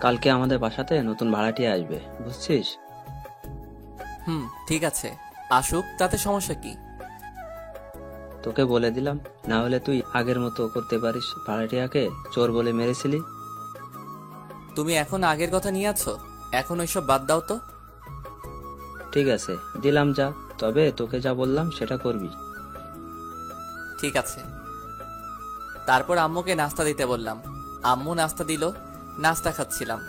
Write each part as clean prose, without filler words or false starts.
কালকে আমাদের বাসাতে নতুন ভাড়াটিয়া আসবে, বুঝছিস? ঠিক আছে, আসুক, তাতে সমস্যা কি? তোকে বলে দিলাম, না হলে তুই আগের মতো করতে পারিস। ভাড়াটিয়াকে চোর বলে মেরেছিলি। তুমি এখন আগের কথা নিয়ে আছো? এখন ওইসব বাদ দাও তো। ঠিক আছে, দিলাম যা, তবে তোকে যা বললাম সেটা করবি। ঠিক আছে। তারপর আম্মুকে নাস্তা দিতে বললাম। আম্মু নাস্তা দিল। নাস্তা খাচ্ছিলাম,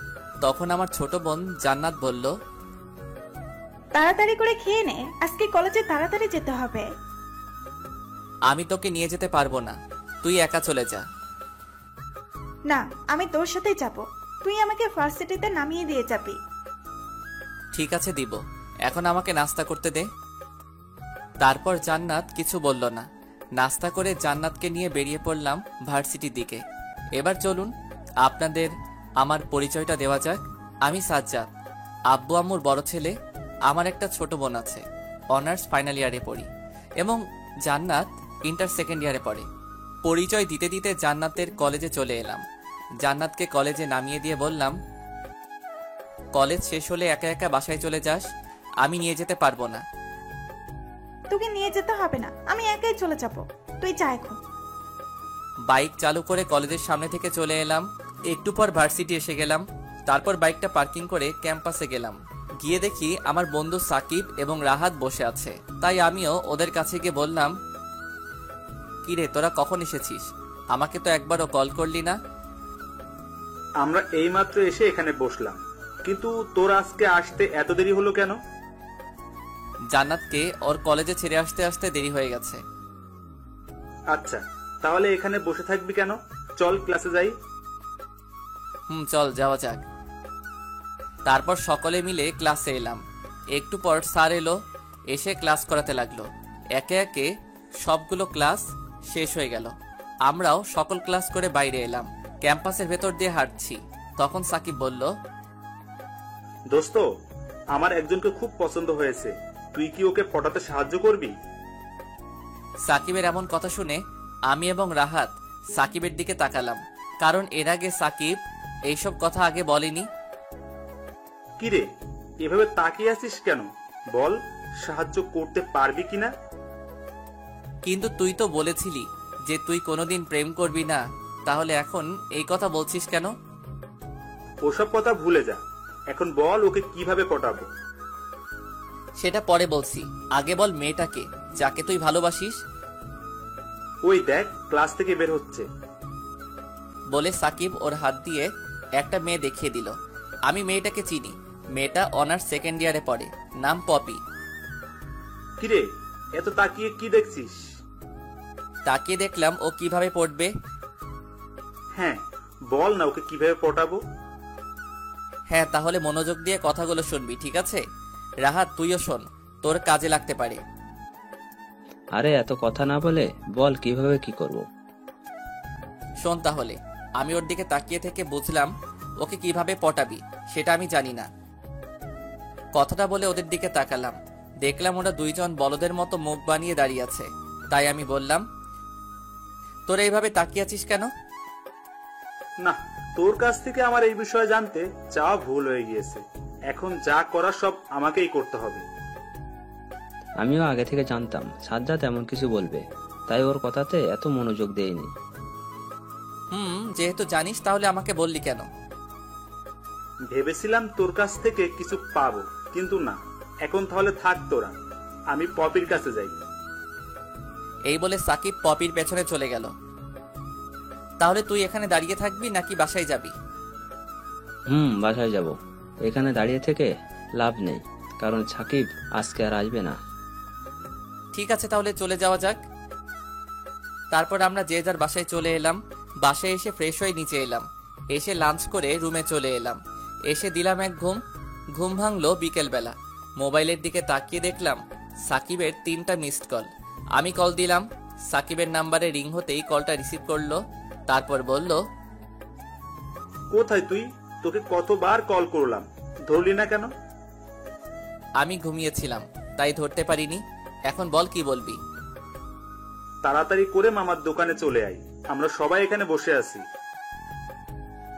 তখন আমার ছোট বোন জান্নাত বলল, তাড়াতাড়ি করে খেয়ে নে, আজকে কলেজে তাড়াতাড়ি যেতে হবে। আমি তোকে নিয়ে যেতে পারবো না, তুই একা চলে যা। না, আমি তোর সাথেই যাব। তুই আমাকে ভার্সিটিতে নামিয়ে দিয়ে যাবি। ঠিক আছে, দিব। এখন আমাকে নাস্তা করতে দে। তারপর জান্নাত কিছু বলল না। নাস্তা করে জান্নাতকে নিয়ে বেরিয়ে পড়লাম ভার্সিটির দিকে। এবার চলুন আপনাদের আমার পরিচয়টা দেওয়া যাক। আমি সাজ্জাদ, আব্বু আম্মুর বড় ছেলে। আমার একটা ছোট বোন আছে, অনার্স ফাইনাল ইয়ারে পড়ি, এবং জান্নাত ইন্টার সেকেন্ড ইয়ারে পড়ে। পরিচয় দিতে দিতে জান্নাতের কলেজে চলে এলাম। জান্নাতকে কলেজে নামিয়ে দিয়ে বললাম, কলেজ শেষ হলে একা একা বাসায় চলে যাস, আমি নিয়ে যেতে পারবো না। তোকে নিয়ে যেতে হবে না, আমি একাই চলে যাব। তুই যা এখন। বাইক চালু করে কলেজের সামনে থেকে চলে এলাম। একটু পর ভার্সিটি এসে গেলাম। তারপর বাইকটা পার্কিং করে ক্যাম্পাসে গেলাম। গিয়ে দেখি আমার বন্ধু সাকিব এবং রাহাত বসে আছে। তাই আমিও ওদের কাছে গিয়ে বললাম, কিরে তোরা কখন এসেছিস? আমাকে তো একবারও কল করলি না। আমরা এইমাত্র এসে এখানে বসলাম, কিন্তু তোর আজকে আসতে এত দেরি হলো কেন? জান্নাতকে ওর কলেজে ছেড়ে আসতে আসতে দেরি হয়ে গেছে। আচ্ছা, তাহলে এখানে বসে থাকবি কেন? চল ক্লাসে যাই। চল যাওয়া যাক। তারপর সকলে মিলে ক্লাসে এলাম। একটু পর স্যার এলো, এসে ক্লাস করাতে লাগলো। একে একে সবগুলো ক্লাস শেষ হয়ে গেল। আমরাও সকল ক্লাস করে বাইরে এলাম। ক্যাম্পাসের ভেতর দিয়ে হাঁটছি, তখন সাকিব বলল, দোস্ত, আমার একজনকে খুব পছন্দ হয়েছে, তুই কি ওকে পটাতে সাহায্য করবি? সাকিবের এমন কথা শুনে আমি এবং রাহাত সাকিবের দিকে তাকালাম, কারণ এর আগে সাকিব এইসব কথা আগে বলেনি। কিরে, এভাবে তাকিয়ে আছিস কেন? বল, সাহায্য করতে পারবি কিনা? কিন্তু তুই তো বলেছিলি যে তুই কোনোদিন প্রেম করবি না, তাহলে এখন এই কথা বলছিস কেন? ওসব কথা ভুলে যা, এখন বল ওকে কিভাবে পটাবো। সেটা পরে বলছি, আগে বল মেয়েটাকে যাকে তুই ভালোবাসিস। ওই দেখ, ক্লাস থেকে বের হচ্ছে। বলে সাকিব ওর হাত দিয়ে একটা মেয়ে দেখিয়ে দিল। আমি মেয়েটাকে চিনি। মেয়েটা অনার্স সেকেন্ড ইয়ারে পড়ে, নাম পপি। কিরে, এত তাকিয়ে কি দেখছিস? তাকিয়ে দেখলাম ও কিভাবে পড়বে। হ্যাঁ, বল না ওকে কিভাবে পটাবো। হ্যাঁ, তাহলে মনোযোগ দিয়ে কথাগুলো শুনবি, ঠিক আছে? রাহাত, তুইও শোন, তোর কাজে লাগতে পারে। আরে এত কথা না বলে বল কিভাবে কি করব। শোন তাহলে। আমি ওর দিকে তাকিয়ে থেকে বুঝলাম ওকে কিভাবে পটাবি সেটা আমি জানি না। কথাটা বলে ওদের দিকে তাকালাম, দেখলাম ওরা দুইজন বলদের মতো মুখ বানিয়ে দাঁড়িয়ে আছে। তাই আমি বললাম, তোরা এইভাবে তাকিয়ে আছিস কেন? না, তোর কাছ থেকে আমার এই বিষয়ে জানতে চাওয়া ভুল হয়ে গিয়েছে। এখন যা করার সব আমাকেই করতে হবে। আমিও আগে থেকে জানতাম সাজ্জাদ এমন কিছু বলবে, তাই ওর কথাতে এত মনোযোগ দেইনি। যেহেতু জানিস তাহলে আমাকে বললি কেন? ভেবেছিলাম তোর কাছ থেকে কিছু পাবো, কিন্তু না। এখন তাহলে থাক তোরা, আমি পপির কাছে যাই। এই বলে সাকিব পপির পেছনে চলে গেল। তাহলে তুই এখানে দাঁড়িয়ে থাকবি নাকি বাসায় যাবি? বাসায় যাব। এখানে দাঁড়িয়ে থেকে লাভ নেই, কারণ সাকিব আজকে আর আসবে না। ঠিক আছে, তাহলে চলে যাওয়া যাক। তারপর আমরা যে যার বাসায় চলে এলাম। বাসায় এসে ফ্রেশ হয়ে নিচে এলাম। এসে লাঞ্চ করে রুমে চলে এলাম। এসে দিলাম এক ঘুম। ঘুম ভাঙলো বিকেলবেলা। মোবাইলের দিকে তাকিয়ে দেখলাম সাকিবের 3টা মিসড কল। আমি কল দিলাম। সাকিবের নাম্বারে রিং হতেই কলটা রিসিভ করলো। তারপর বলল, কোথায় তুই? তোকে কতবার কল করলাম, ধরলি না কেন? আমি ঘুমিয়েছিলাম, তাই ধরতে পারিনি। এখন বল, কি বলবি? তাড়াতাড়ি করে মামার দোকানে চলে আয়, আমরা সবাই এখানে বসে আছি।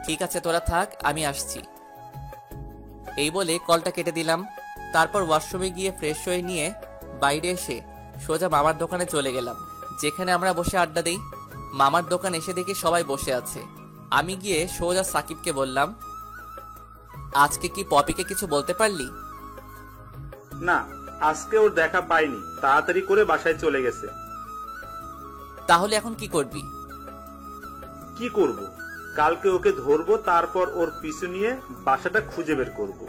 ঠিক আছে তোরা থাক, আমি আসছি। এই বলে কলটা কেটে দিলাম। তারপর ওয়াশরুমে গিয়ে ফ্রেশ হয়ে নিয়ে বাইরে এসে সোজা মামার দোকানে চলে গেলাম, যেখানে আমরা বসে আড্ডা দিই। মামার দোকান এসে দেখি সবাই বসে আছে। আমি গিয়ে সোজা সাকিবকে বললাম, আজকে কি পপিকে কিছু বলতে পারলি? না, আজকে ওর দেখা পাইনি, তাড়াতাড়ি করে বাসায় চলে গেছে। তাহলে এখন কি করবি? কি করব? কালকে ওকে ধরবো, তারপর ওর পিছু নিয়ে বাসাটা খুঁজে বের করব।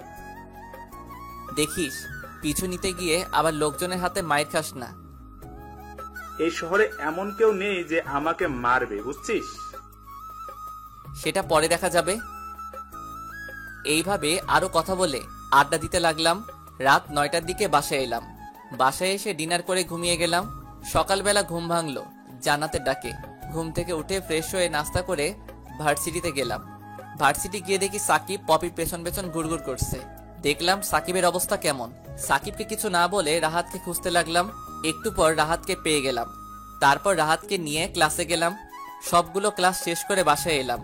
দেখিস পিছু নিতে গিয়ে আবার লোকজনের হাতে মাইর খাস না। এই শহরে এমন কেউ নেই যে আমাকে মারবে, বুঝছিস? সেটা পরে দেখা যাবে। এইভাবে আরো কথা বলে আড্ডা দিতে লাগলাম। রাত 9টার দিকে বাসায় এলাম। বাসায় এসে ডিনার করে ঘুমিয়ে গেলাম। সকালবেলা ঘুম ভাঙলো জান্নাতের ডাকে। ঘুম থেকে উঠে ফ্রেশ হয়ে নাস্তা করে ভার্সিটিতে গেলাম। ভার্সিটি গিয়ে দেখি সাকিব পপির পেছন পেছন ঘুরঘুর করছে। দেখলাম সাকিবের অবস্থা কেমন। সাকিবকে কিছু না বলে রাহাতকে খুঁজতে লাগলাম। একটু পর রাহাতকে পেয়ে গেলাম। তারপর রাহাতকে নিয়ে ক্লাসে গেলাম। সবগুলো ক্লাস শেষ করে বাসায় এলাম।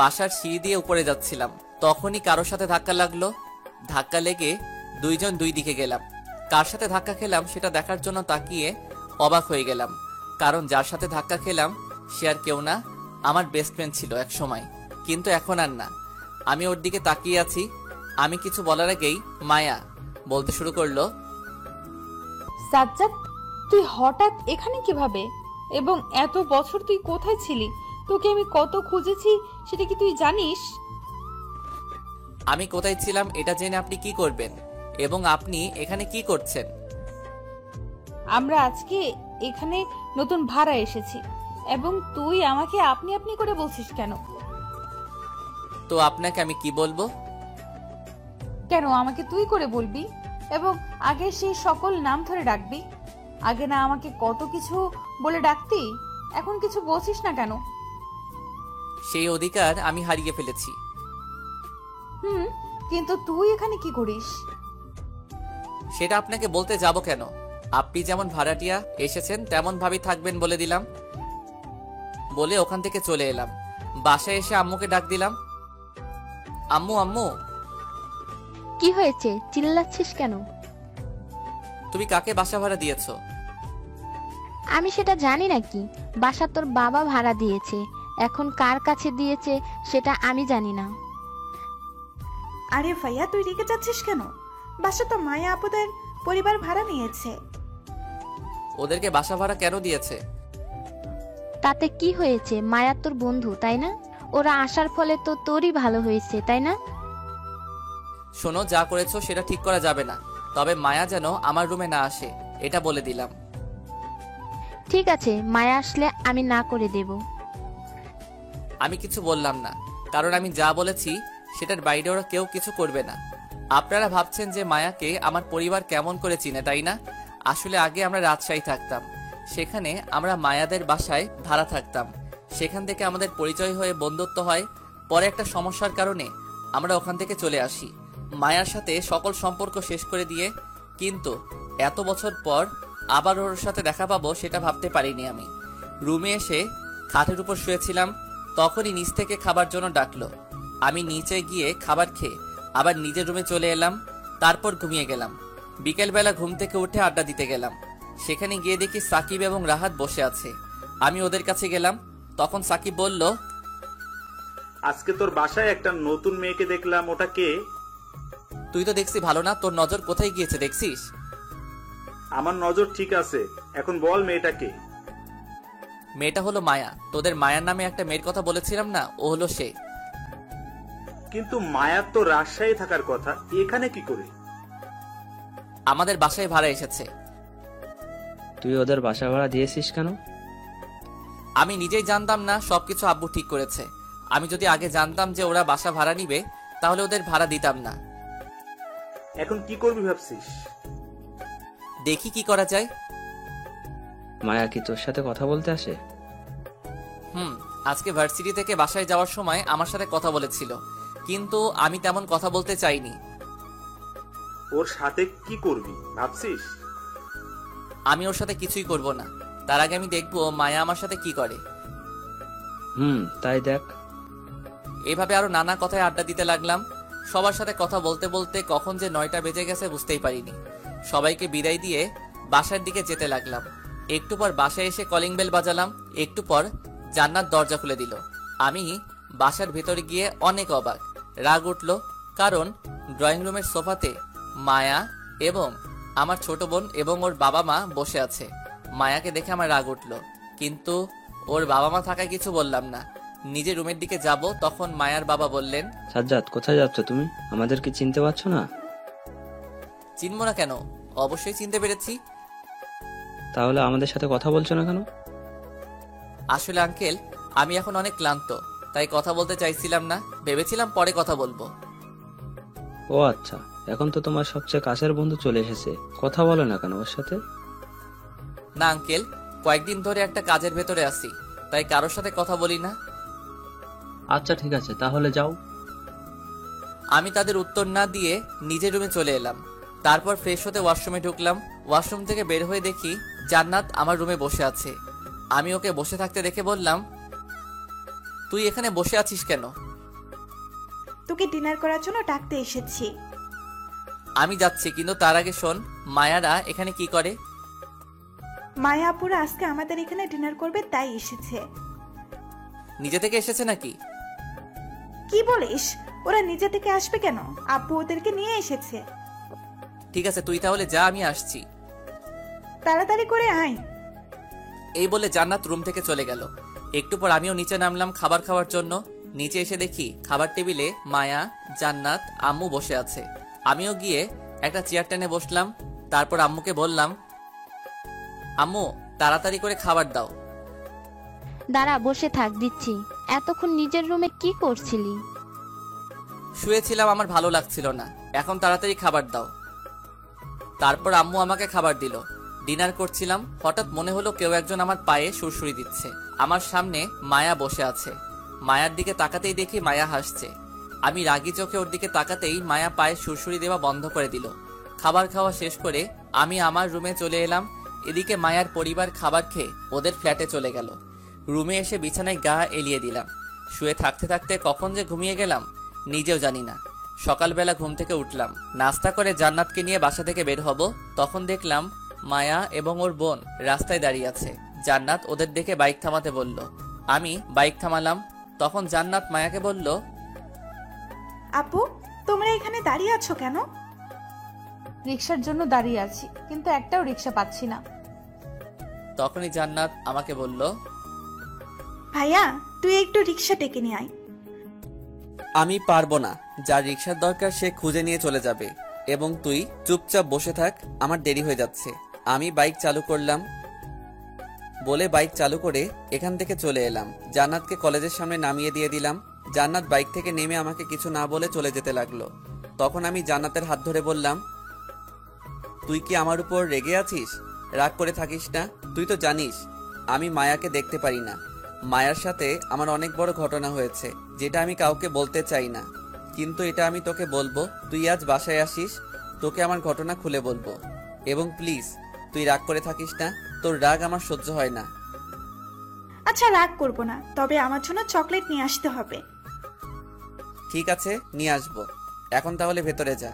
বাসার সিঁড়ি দিয়ে উপরে যাচ্ছিলাম, তখনই কারোর সাথে ধাক্কা লাগলো। ধাক্কা লেগে দুইজন দুই দিকে গেলাম। কার সাথে ধাক্কা খেলাম সেটা দেখার জন্য তাকিয়ে অবাক হয়ে গেলাম, কারণ যার সাথে ধাক্কা খেলাম সে আর কেউ না, আমার বেস্ট ফ্রেন্ড ছিল এক সময়, কিন্তু এখন আর না। আমি ওর দিকে তাকিয়ে আছি। আমি কিছু বলার আগেই মায়া বলতে শুরু করলো, সাজ্জাদ, তুই হঠাৎ এখানে কিভাবে? এবং এত বছর তুই কোথায় ছিলি? তোকে আমি কত খুঁজেছি সেটা কি তুই জানিস? আমি কোথায় ছিলাম এটা জেনে আপনি কি করবেন, এবং আপনি এখানে কি করছেন? আমরা আজকে এখানে নতুন ভাড়া এসেছি, এবং তুই আমাকে আপনি আপনি করে বলছিস কেন? তো আপনাকে আমি কি বলবো? কেন আমাকে তুই করে বলবি, এবং আগে সেই সকল নাম ধরে ডাকবি? আগে না আমাকে কত কিছু বলে ডাকতি, এখন কিছু বলছিস না কেন? সেই অধিকার আমি হারিয়ে ফেলেছি। কিন্তু তুই এখানে কি করিস? সেটা আপনাকে বলতে যাব কেন? আপনি যেমন ভাড়াটিয়া এসেছেন তেমন ভাবেই থাকবেন বলে দিলাম। বলে ওখান থেকে চলে এলাম। বাসায় এসে আম্মুকে ডাক দিলাম, আম্মু আম্মু। কি হয়েছে, চিল্লাচ্ছিস কেন? তুমি কাকে বাসা ভাড়া দিয়েছো? আমি সেটা জানি নাকি? বাসা তোর বাবা ভাড়া দিয়েছে, এখন কার কাছে দিয়েছে সেটা আমি জানি না। আরে ভাইয়া, তুই রেগে যাচ্ছিস কেন? বাসা তো মায়া আপুদের পরিবার ভাড়া নিয়েছে। ওদেরকে বাসা ভাড়া কেন দিয়েছে? তাতে কি হয়েছে? মায়া তোর বন্ধু, তাই না? ওরা আসার ফলে তো তোরই ভালো হয়েছে, তাই না? শোনো, যা করেছো সেটা ঠিক করা যাবে না, তবে মায়া যেন আমার রুমে না আসে এটা বলে দিলাম। ঠিক আছে, মায়া আসলে আমি না করে দেব। আমি কিছু বললাম না, কারণ আমি যা বলেছি সেটার বাইরে ওরা কেউ কিছু করবে না। আপনারা ভাবছেন যে মায়াকে আমার পরিবার কেমন করে চিনে, তাই না? আসলে আগে আমরা রাজশাহী থাকতাম, সেখানে আমরা মায়াদের বাসায় ভাড়া থাকতাম। সেখান থেকে আমাদের পরিচয় হয়ে বন্ধুত্ব হয়। পরে একটা সমস্যার কারণে আমরা ওখান থেকে চলে আসি, মায়ার সাথে সকল সম্পর্ক শেষ করে দিয়ে। কিন্তু এত বছর পর আবার ওর সাথে দেখা পাবো সেটা ভাবতে পারিনি আমি। রুমে এসে খাটের উপর শুয়েছিলাম, তখনই নিচ থেকে খাবার জন্য ডাকলো। আমি নিচে গিয়ে খাবার খেয়ে আবার নিজের রুমে চলে এলাম। তারপর ঘুমিয়ে গেলাম। বিকেলবেলা ঘুম থেকে উঠে আড্ডা দিতে গেলাম। সেখানে গিয়ে দেখি সাকিব এবং রাহাত বসে আছে। আমি ওদের কাছে গেলাম, তখন সাকিব বলল, আজকে তোর বাসায় একটা নতুন মেয়েকে দেখলাম, ওটা কে? তুই তো দেখছি ভালো না, তোর নজর কোথায় গিয়েছে দেখছিস? আমার নজর ঠিক আছে, এখন বল মেয়েটা কে? মেয়েটা হলো মায়া। তোদের মায়ার নামে একটা মেয়ের কথা বলেছিলাম না, ও হলো সে। কিন্তু মায়ার তো রাজশাহী থাকার কথা, এখানে কি করে? আমাদের বাসায় ভাড়া এসেছে। তুই ওদের বাসা ভাড়া দিয়েছিস কেন? আমি নিজেই জানতাম না, সবকিছু আব্বু ঠিক করেছে। আমি যদি আগে জানতাম যে ওরা বাসা ভাড়া নিবে তাহলে ওদের ভাড়া দিতাম না। এখন কি করবি ভাবছিস? দেখি কি করা যায়। মায়া কি তোর সাথে কথা বলতে আসে? আজকে ভার্সিটি থেকে বাসায় যাওয়ার সময় আমার সাথে কথা বলেছিল, কিন্তু আমি তেমন কথা বলতে চাইনি। ওর সাথে কি করবি ভাবছিস? আমি ওর সাথে কিছুই করব না, তার আগে আমি দেখবো মায়া আমার সাথে কি করে। তাই দেখ। এভাবে আরো নানা কথায় আড্ডা দিতে লাগলাম। সবার সাথে কথা বলতে বলতে কখন যে 9টা বেজে গেছে বুঝতেই পারিনি। সবাইকে বিদায় দিয়ে বাসার দিকে যেতে লাগলাম। একটু পর বাসায় এসে কলিং বেল বাজালাম। একটু পর জান্নাত দরজা খুলে দিল। আমি বাসার ভেতরে গিয়ে অনেক অবাক। রাগ উঠল, কারণ ড্রয়িং রুমের সোফাতে মায়া এবং আমার ছোট বোন এবং ওর বাবা মা বসে আছে। মায়াকে দেখে আমার রাগ উঠল, কিন্তু ওর বাবা মা থাকায় কিছু বললাম না। নিজের রুমের দিকে যাব, তখন মায়ার বাবা বললেন, সাজ্জাদ, কোথায় যাচ্ছ তুমি? আমাদেরকে চিনতে পারছো না? চিনবো না কেন? অবশ্যই চিনতে পেরেছি। তাহলে আমাদের সাথে কথা বলছো না কেন? আসলে আঙ্কেল, আমি এখন অনেক ক্লান্ত, তাই কথা বলতে চাইছিলাম না। ভেবেছিলাম পরে কথা বলবো। ও আচ্ছা, এখন তো তোমার সবচেয়ে কাছের বন্ধু চলে এসেছে, কথা বলো না কেন ওর সাথে? না আঙ্কেল, কয়েকদিন ধরে একটা কাজের ভেতরে আছি, তাই কারোর সাথে কথা বলি না। আচ্ছা ঠিক আছে, তাহলে যাও। আমি তাদের উত্তর না দিয়ে নিজের রুমে চলে এলাম। তারপর ফ্রেশ হতে ওয়াশরুমে ঢুকলাম। ওয়াশরুম থেকে বের হয়ে দেখি জান্নাত আমার রুমে বসে আছে। আমি ওকে বসে থাকতে দেখে বললাম, তুই এখানে বসে আছিস কেন? তোকে ডিনার করার জন্য ডাকতে এসেছি। আমি যাচ্ছি, কিন্তু তার আগে শোন, মায়ারা এখানে কি করে? মায়া আপুরা আজকে আমাদের এখানে ডিনার করবে, তাই এসেছে। নিজে থেকে এসেছে নাকি? কি বলিস? ওরা নিজে থেকে আসবে কেন? আব্বু ওদেরকে নিয়ে এসেছে। ঠিক আছে, তুই তাহলে যা, আমি আসছি। তাড়াতাড়ি করে আয়। এই বলে জান্নাত রুম থেকে চলে গেল। একটু পর আমিও নিচে নামলাম খাবার খাওয়ার জন্য। নিচে এসে দেখি খাবার টেবিলে মায়া, জান্নাত, আম্মু বসে আছে। আমিও গিয়ে একটা চেয়ার টেনে বসলাম। তারপর আম্মুকে বললাম, আম্মু তাড়াতাড়ি করে খাবার দাও। দাঁড়া, বসে থাক, দিচ্ছি। এতক্ষণ নিজের রুমে কি করছিলি? শুয়েছিলাম, আমার ভালো লাগছিল না, এখন তাড়াতাড়ি খাবার দাও। তারপর আম্মু আমাকে খাবার দিল। ডিনার করছিলাম, হঠাৎ মনে হলো কেউ একজন আমার পায়ে সুরসুরি দিচ্ছে। আমার সামনে মায়া বসে আছে। মায়ার দিকে তাকাতেই দেখি মায়া হাসছে। আমি রাগী চোখে ওর দিকে তাকাতেই মায়া পায়ে সুরসুরি দেওয়া বন্ধ করে দিল। খাবার খাওয়া শেষ করে আমি আমার রুমে চলে এলাম। এদিকে মায়ার পরিবার খাবার খেয়ে ওদের ফ্ল্যাটে চলে গেল। রুমে এসে বিছানায় গা এলিয়ে দিলাম। শুয়ে থাকতে থাকতে কখন যে ঘুমিয়ে গেলাম নিজেও জানি না। সকালবেলা ঘুম থেকে উঠলাম, নাস্তা করে জান্নাতকে নিয়ে বাসা থেকে বের হব, তখন দেখলাম মায়া এবং ওর বোন রাস্তায় দাঁড়িয়ে আছে। জান্নাত ওদের দেখে বাইক থামাতে বলল। আমি বাইক থামালাম। তখন জান্নাত মায়াকে বলল, আপু, তোমরা এখানে দাঁড়িয়ে আছো কেন? রিক্সার জন্য দাঁড়িয়ে আছি, কিন্তু একটাও রিক্সা পাচ্ছি না। তখনই জান্নাত আমাকে বলল, ভাইয়া, তুই একটু রিক্সা ডেকে নিয়ে আয়। আমি পারবো না, যার রিক্সার দরকার সে খুঁজে নিয়ে চলে যাবে, এবং তুই চুপচাপ বসে থাক, আমার দেরি হয়ে যাচ্ছে। আমি বাইক চালু করলাম। বলে বাইক চালু করে এখান থেকে চলে এলাম। জান্নাতকে কলেজের সামনে নামিয়ে দিয়ে দিলাম। জান্নাত বাইক থেকে নেমে আমাকে কিছু না বলে চলে যেতে লাগলো। তখন আমি জান্নাতের হাত ধরে বললাম, তুই কি আমার উপর রেগে আছিস? রাগ করে থাকিস না। তুই তো জানিস আমি মায়াকে দেখতে পারি না। মায়ার সাথে আমার অনেক বড় ঘটনা হয়েছে, যেটা আমি কাউকে বলতে চাই না, কিন্তু এটা আমি তোকে বলবো। তুই আজ বাসায় আসিস, তোকে আমার ঘটনা খুলে বলবো। এবং প্লিজ তুই রাগ করে থাকিস না, তোর রাগ আমার সহ্য হয় না। আচ্ছা, রাগ করবো না, তবে আমার জন্য চকলেট নিয়ে আসতে হবে। ঠিক আছে, নিয়ে আসবো। এখন তাহলে ভেতরে যা।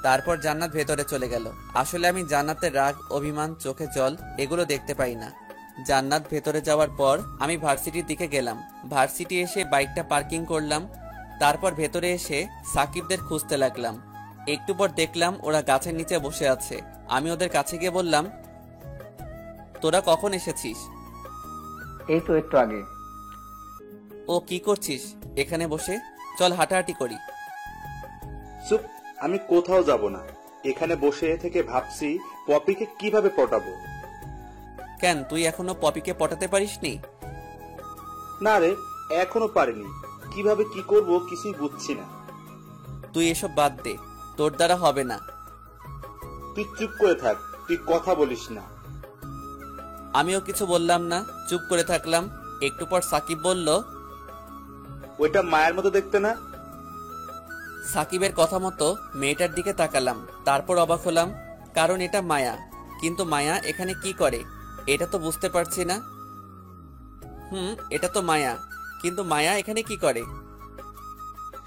তারপর জান্নাত ভেতরে চলে গেল। আসলে আমি জান্নাতের রাগ, অভিমান, চোখে জল এগুলো দেখতে পাই না। জান্নাত ভেতরে যাওয়ার পর আমি ভার্সিটির দিকে গেলাম। ভার্সিটি এসে বাইকটা পার্কিং করলাম। তারপর ভেতরে এসে সাকিবদের খুঁজতে লাগলাম। একটু পর দেখলাম ওরা গাছের নিচে বসে আছে। আমি ওদের কাছে গিয়ে বললাম, তোরা কখন এসেছিস? এই তো একটু আগে। ও, কি করছিস এখানে বসে? চল হাঁটাহাঁটি করি। চুপ, আমি কোথাও যাব না। এখানে বসে থেকে ভাবছি পপিকে কিভাবে পটাবো। কেন, তুই এখনো পপিকে পটাতে পারিসনি? না রে, এখনো পারিনি। কিভাবে কি করব কিছুই বুঝছি না। তুই এসব বাদ দে, তোর দ্বারা হবে না। তুই চুপ করে থাক, তুই কথা বলিস না। আমিও কিছু বললাম না, চুপ করে থাকলাম। একটু পর সাকিব বলল, ওইটা মায়ের মতো দেখতে না? সাকিবের কথা মতো মেয়েটার দিকে তাকালাম। তারপর অবাক হলাম, কারণ এটা মায়া। কিন্তু মায়া এখানে কি করে এটা তো বুঝতে পারছি না। এটা তো মায়া, কিন্তু মায়া এখানে কি করে?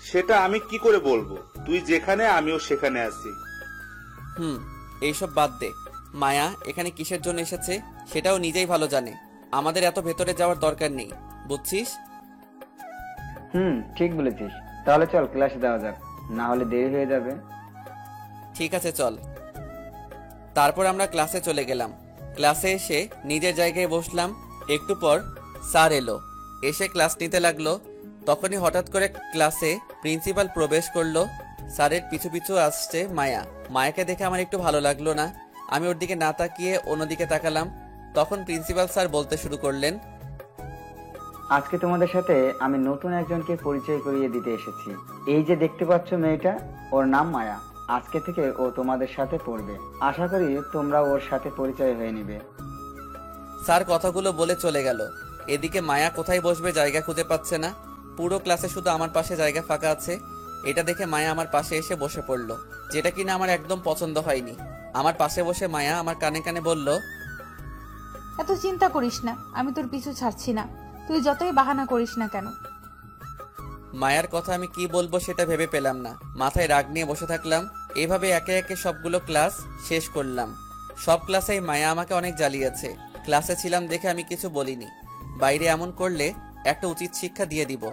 সেটা আমি কি করে বলবো? তুই যেখানে আমিও সেখানে আছি। এইসব বাদ দে। মায়া এখানে কিসের জন্য এসেছে সেটাও নিজেই ভালো জানে। আমাদের এত ভেতরে যাওয়ার দরকার নেই, বুঝছিস? ঠিক বলেছিস। তাহলে চল ক্লাসে যাওয়া যাক, না হলে দেরি হয়ে যাবে। ঠিক আছে চল। তারপর আমরা ক্লাসে চলে গেলাম। ক্লাসে এসে নিজের জায়গায় বসলাম। একটু পর স্যার এলো, এসে ক্লাস নিতে লাগলো। তখনই হঠাৎ করে ক্লাসে প্রিন্সিপাল প্রবেশ করলো। স্যারের পিছু পিছু আসছে মায়া। মায়াকে দেখে আমার একটু ভালো লাগলো না। আমি ওর দিকে না তাকিয়ে অন্যদিকে তাকালাম। তখন প্রিন্সিপাল স্যার বলতে শুরু করলেন, আজকে তোমাদের সাথে আমি নতুন একজনকে পরিচয় করিয়ে দিতে এসেছি। এই যে দেখতে পাচ্ছ মেয়েটা, ওর নাম মায়া। আজকে থেকে ও তোমাদের সাথে পড়বে। আশা করি তোমরা ওর সাথে পরিচয় হয়ে নিবে। স্যার কথাগুলো বলে চলে গেল। এদিকে মায়া কোথায় বসবে জায়গা খুঁজে পাচ্ছে না। পুরো ক্লাসে শুধু আমার পাশে জায়গা ফাঁকা আছে। এটা দেখে মায়া আমার পাশে এসে বসে পড়লো, যেটা কিনা আমার একদম পছন্দ হয়নি। আমার পাশে বসে মায়া আমার কানে কানে বলল, এত চিন্তা করিস না, আমি তোর পিছু ছাড়ছি না, তুই যতই বাহানা করিস না কেন। মায়ার কথা আমি কি বলবো সেটা ভেবে পেলাম না। মাথায় রাগ নিয়ে বসে থাকলাম। এভাবে একে একে সবগুলো ক্লাস শেষ করলাম। সব ক্লাসেই মায়া আমাকে অনেক জ্বালিয়েছে। ক্লাসে ছিলাম দেখে আমি কিছু বলিনি। বাইরে এমন করলে একটা উচিত শিক্ষা দিয়ে দিব।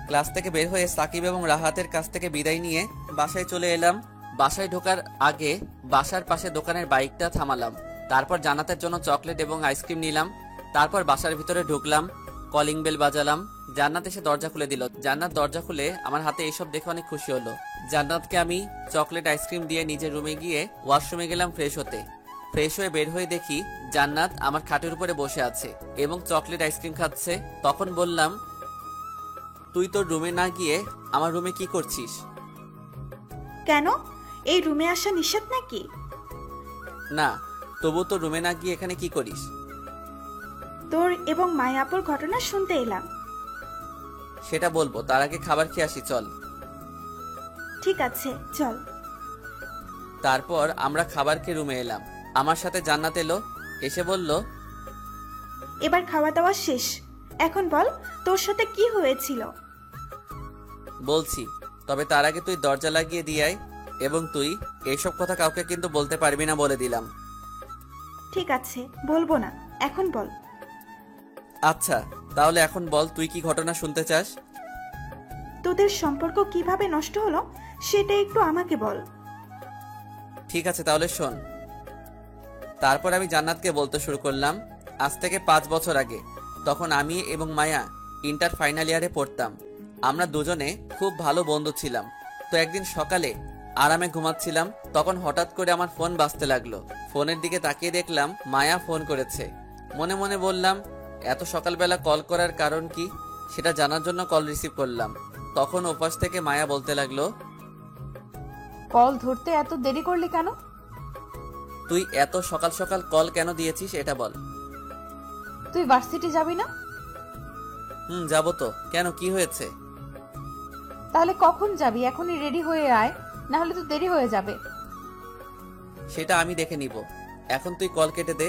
ক্লাস থেকে বের হয়ে সাকিব এবং রাহাতের কাছ থেকে বিদায় নিয়ে বাসায় চলে এলাম। বাসায় ঢোকার আগে বাসার পাশে দোকানের বাইকটা থামালাম। তারপর জান্নাতের জন্য চকলেট এবং আইসক্রিম নিলাম। তারপর বাসার ভিতরে ঢুকলাম, কলিং বেল বাজালাম। জান্নাত এসে দরজা খুলে দিল। জান্নাত দরজা খুলে আমার হাতে এইসব দেখে অনেক খুশি হলো। জান্নাতকে আমি চকলেট আইসক্রিম দিয়ে নিজের রুমে গিয়ে ওয়াশরুমে গেলাম ফ্রেশ হতে। ফ্রেশ হয়ে বের হয়ে দেখি জান্নাত আমার খাটের উপরে বসে আছে এবং চকলেট আইসক্রিম খাচ্ছে। তখন বললাম, তুই তোর রুমে না গিয়ে আমার রুমে কি করছিস? কেন, এই রুমে আসা নিষেধ নাকি? না, তবু তোর রুমে না গিয়ে এখানে কি করিস? তোর এবং মায়াপুর ঘটনা শুনতে এলাম। সেটা বলবো, তার আগে খাবার খেয়ে আসি, চল। ঠিক আছে চল। তারপর আমরা খাবার খেয়ে রুমে এলাম। আমার সাথে জান্নাত এলো, এসে বলল, এবার খাওয়া দাওয়া শেষ, এখন বল তোর সাথে কি হয়েছিল। বলছি, তবে তার আগে তুই দরজা লাগিয়ে দিয়ে আয় এবং তুই এইসব কথা কাউকে কিন্তু বলতে পারবি না বলে দিলাম। ঠিক আছে, বলবো না, এখন বল। আচ্ছা, তাহলে এখন বল তুই কি ঘটনা শুনতে চাস? তোদের সম্পর্ক কিভাবে নষ্ট হলো সেটা একটু আমাকে বল। ঠিক আছে, তাহলে শোন। তারপর আমি জান্নাতকে বলতে শুরু করলাম, আজ থেকে 5 বছর আগে, তখন আমি এবং মায়া ইন্টার ফাইনাল ইয়ারে পড়তাম। আমরা দুজনে খুব ভালো বন্ধু ছিলাম। তো একদিন সকালে আরামে ঘুমাচ্ছিলাম, তখন হঠাৎ করে আমার ফোন বাজতে লাগলো। ফোনের দিকে তাকিয়ে দেখলাম মায়া ফোন করেছে। মনে মনে বললাম, এত সকালবেলা কল করার কারণ কি সেটা জানার জন্য কল রিসিভ করলাম। তখন ওপাশ থেকে মায়া বলতে লাগলো, কল ধরতে এত দেরি করলি কেন? তুই এত সকাল সকাল কল কেন দিয়েছিস এটা বল। তুই ভার্সিটি যাবি না? যাবো তো, কেন, কি হয়েছে? তাহলে কখন যাবি? এখনই রেডি হয়ে আয়, না হলে তো দেরি হয়ে যাবে। সেটা আমি দেখে নিব, এখন তুই কল কেটে দে।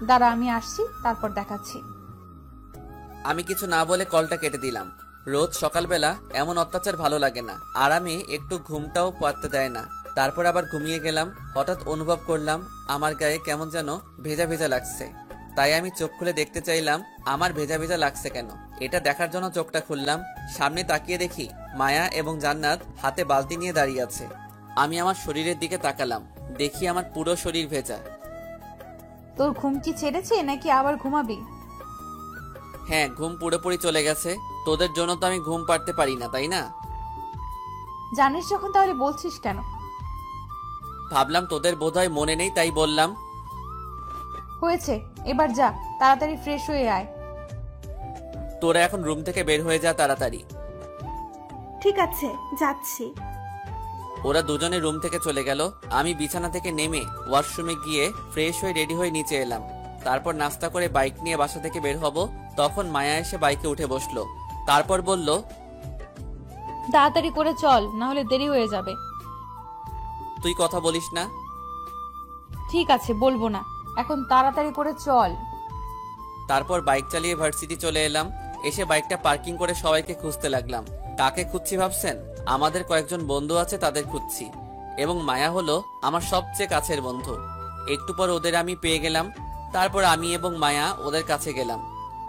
দাঁড়া, আমি আসছি, তারপর দেখাচ্ছি। আমি কিছু না বলে কলটা কেটে দিলাম। রোজ সকালবেলা এমন অত্যাচার ভালো লাগে না, আরামে একটু ঘুমটাও পারতে দেয় না। তারপর আবার ঘুমিয়ে গেলাম। হঠাৎ অনুভব করলাম আমার গায়ে কেমন যেন ভেজা ভেজা লাগছে। তাই আমি চোখ খুলে দেখতে চাইলাম আমার ভেজা ভেজা লাগছে কেন। এটা দেখার জন্য চোখটা খুললাম। সামনে তাকিয়ে দেখি মায়া এবং জান্নাত হাতে বালতি নিয়ে দাঁড়িয়ে আছে। আমি আমার শরীরের দিকে তাকালাম, দেখি আমার পুরো শরীর ভেজা। তোর ঘুম কি ছেড়েছে নাকি আবার ঘুমাবি? হ্যাঁ, ঘুম পুরোপুরি চলে গেছে। তোদের জন্য তো আমি ঘুম পাড়তে পারি না, তাই না? জানিস যখন তাহলে বলছিস কেন? ভাবলাম তোদের বোধহয় মনে নেই, তাই বললাম। হয়েছে, এবার যা, তাড়াতাড়ি ফ্রেশ হয়ে আয়। তোরা এখন রুম থেকে বের হয়ে যা তাড়াতাড়ি। ঠিক আছে, যাচ্ছি। ওরা দুজনে রুম থেকে চলে গেল। আমি বিছানা থেকে নেমে ওয়াশরুমে গিয়ে ফ্রেশ হয়ে রেডি হয়ে নিচে এলাম। তারপর নাস্তা করে বাইক নিয়ে বাসা থেকে বের হব। তখন মায়া এসে বাইকে উঠে বসলো। তারপর বলল, তাড়াতাড়ি করে চল, না হলে দেরি হয়ে যাবে। তুই কথা বলিস না? ঠিক আছে, বলবো না, এখন তাড়াতাড়ি করে চল। তারপর বাইক চালিয়ে ভার্সিটি চলে এলাম। এসে বাইকটা পার্কিং করে সবাইকে খুঁজতে লাগলাম। কাকে খুঁজছি ভাবছেন? আমাদের কয়েকজন বন্ধু আছে, তাদের খুঁজছি। এবং মায়া হলো আমার সবচেয়ে কাছের বন্ধু। একটু পর ওদের আমি পেয়ে গেলাম। তারপর আমি এবং মায়া ওদের কাছে গেলাম।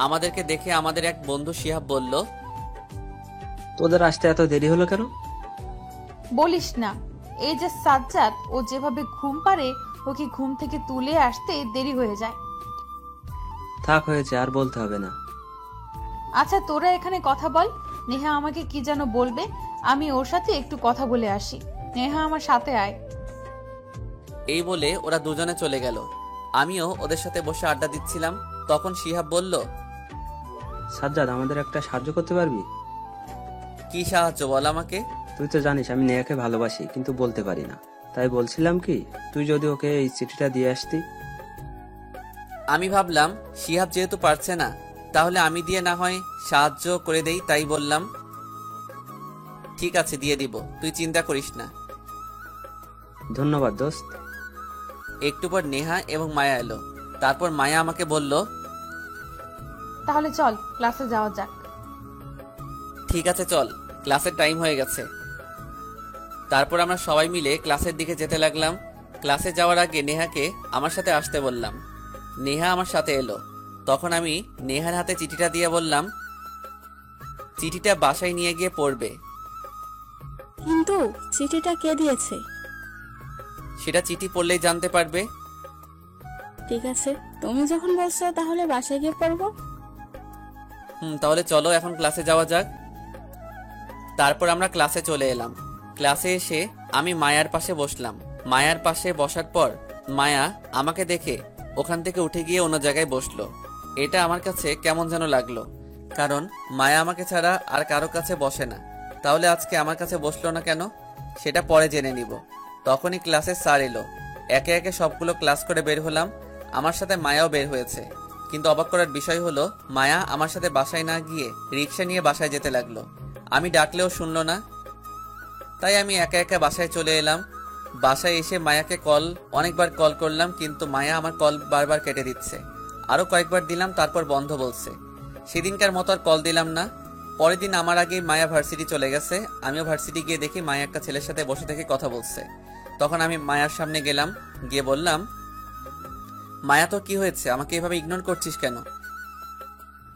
আমাদেরকে দেখে আমাদের এক বন্ধু শিহাব বলল, তোদের আসতে এত দেরি হলো কেন? বলিস না, এই যে সাজ্জাদ, ও যেভাবে ঘুম পারে, ওকে ঘুম থেকে তুলে আসতে দেরি হয়ে যায়। থাক, হয়েছে, আর বলতে হবে না। আচ্ছা তোরা এখানে কথা বল, নেহা আমাকে কি যেন বলবে, আমি ওর সাথে একটু কথা বলে আসি। নেহা আমার সাথে আয়। এই বলে ওরা দুজনে চলে গেল। আমিও ওদের সাথে বসে আড্ডা দিচ্ছিলাম। তখন শিহাব বলল, সাজ্জাদ, আমাদের একটা সাহায্য করতে পারবি? কি সাহায্য বল আমাকে। তুই তো জানিস আমি নেহাকে ভালোবাসি, কিন্তু বলতে পারি না। তাই বলছিলাম কি, তুই যদি ওকে এই চিঠিটা দিয়ে আসতি। আমি ভাবলাম শিহাব যেহেতু পারছে না, তাহলে আমি দিয়ে না হয় সাহায্য করে দেই। তাই বললাম, ঠিক আছে, দিয়ে দিব, তুই চিন্তা করিস না। ধন্যবাদ দোস্ত। একটু পর নেহা এবং মায়া এলো। তারপর মায়া আমাকে বলল, তাহলে চল ক্লাসে যাওয়া যাক। ঠিক আছে চল, ক্লাসের টাইম হয়ে গেছে। তারপর আমরা সবাই মিলে ক্লাসের দিকে যেতে লাগলাম। ক্লাসে যাওয়ার আগে নেহাকে আমার সাথে আসতে বললাম। নেহা আমার সাথে এলো। তখন আমি নেহার হাতে চিঠিটা দিয়ে বললাম, চিঠিটা বাসায় নিয়ে গিয়ে পড়বে। কিন্তু চিঠিটা কে দিয়েছে? সেটা চিঠি পড়লেই জানতে পারবে। ঠিক আছে, তুমি যখন বলছো তাহলে বাসায় গিয়ে পড়বো। তাহলে চলো এখন ক্লাসে যাওয়া যাক। তারপর আমরা ক্লাসে চলে এলাম। ক্লাসে এসে আমি মায়ার পাশে বসলাম। মায়ার পাশে বসার পর মায়া আমাকে দেখে ওখান থেকে উঠে গিয়ে অন্য জায়গায় বসলো। এটা আমার কাছে কেমন যেন লাগলো, কারণ মায়া আমাকে ছাড়া আর কারো কাছে বসে না। তাহলে আজকে আমার কাছে বসলো না কেন, সেটা পরে জেনে নিব। তখনই ক্লাসের স্যার এলো। একে একে সবগুলো ক্লাস করে বের হলাম। আমার সাথে মায়াও বের হয়েছে। কিন্তু অবাক করার বিষয় হলো, মায়া আমার সাথে বাসায় না গিয়ে রিক্সা নিয়ে বাসায় যেতে লাগলো। আমি ডাকলেও শুনলো না। তাই আমি একা একা বাসায় চলে এলাম। বাসায় এসে মায়াকে অনেকবার কল করলাম, কিন্তু মায়া আমার কল বারবার কেটে দিচ্ছে। আরো কয়েকবার দিলাম, তারপর বন্ধ বলছে। সেদিনকার মতো আর কল দিলাম না। পরের দিন আমার আগে মায়া ভার্সিটি চলে গেছে। আমিও ভার্সিটি গিয়ে দেখি মায়া একটা ছেলের সাথে বসে থেকে কথা বলছে। তখন আমি মায়ার সামনে গেলাম, গিয়ে বললাম, মায়া তো কি হয়েছে, আমাকে এভাবে ইগনোর করছিস কেন?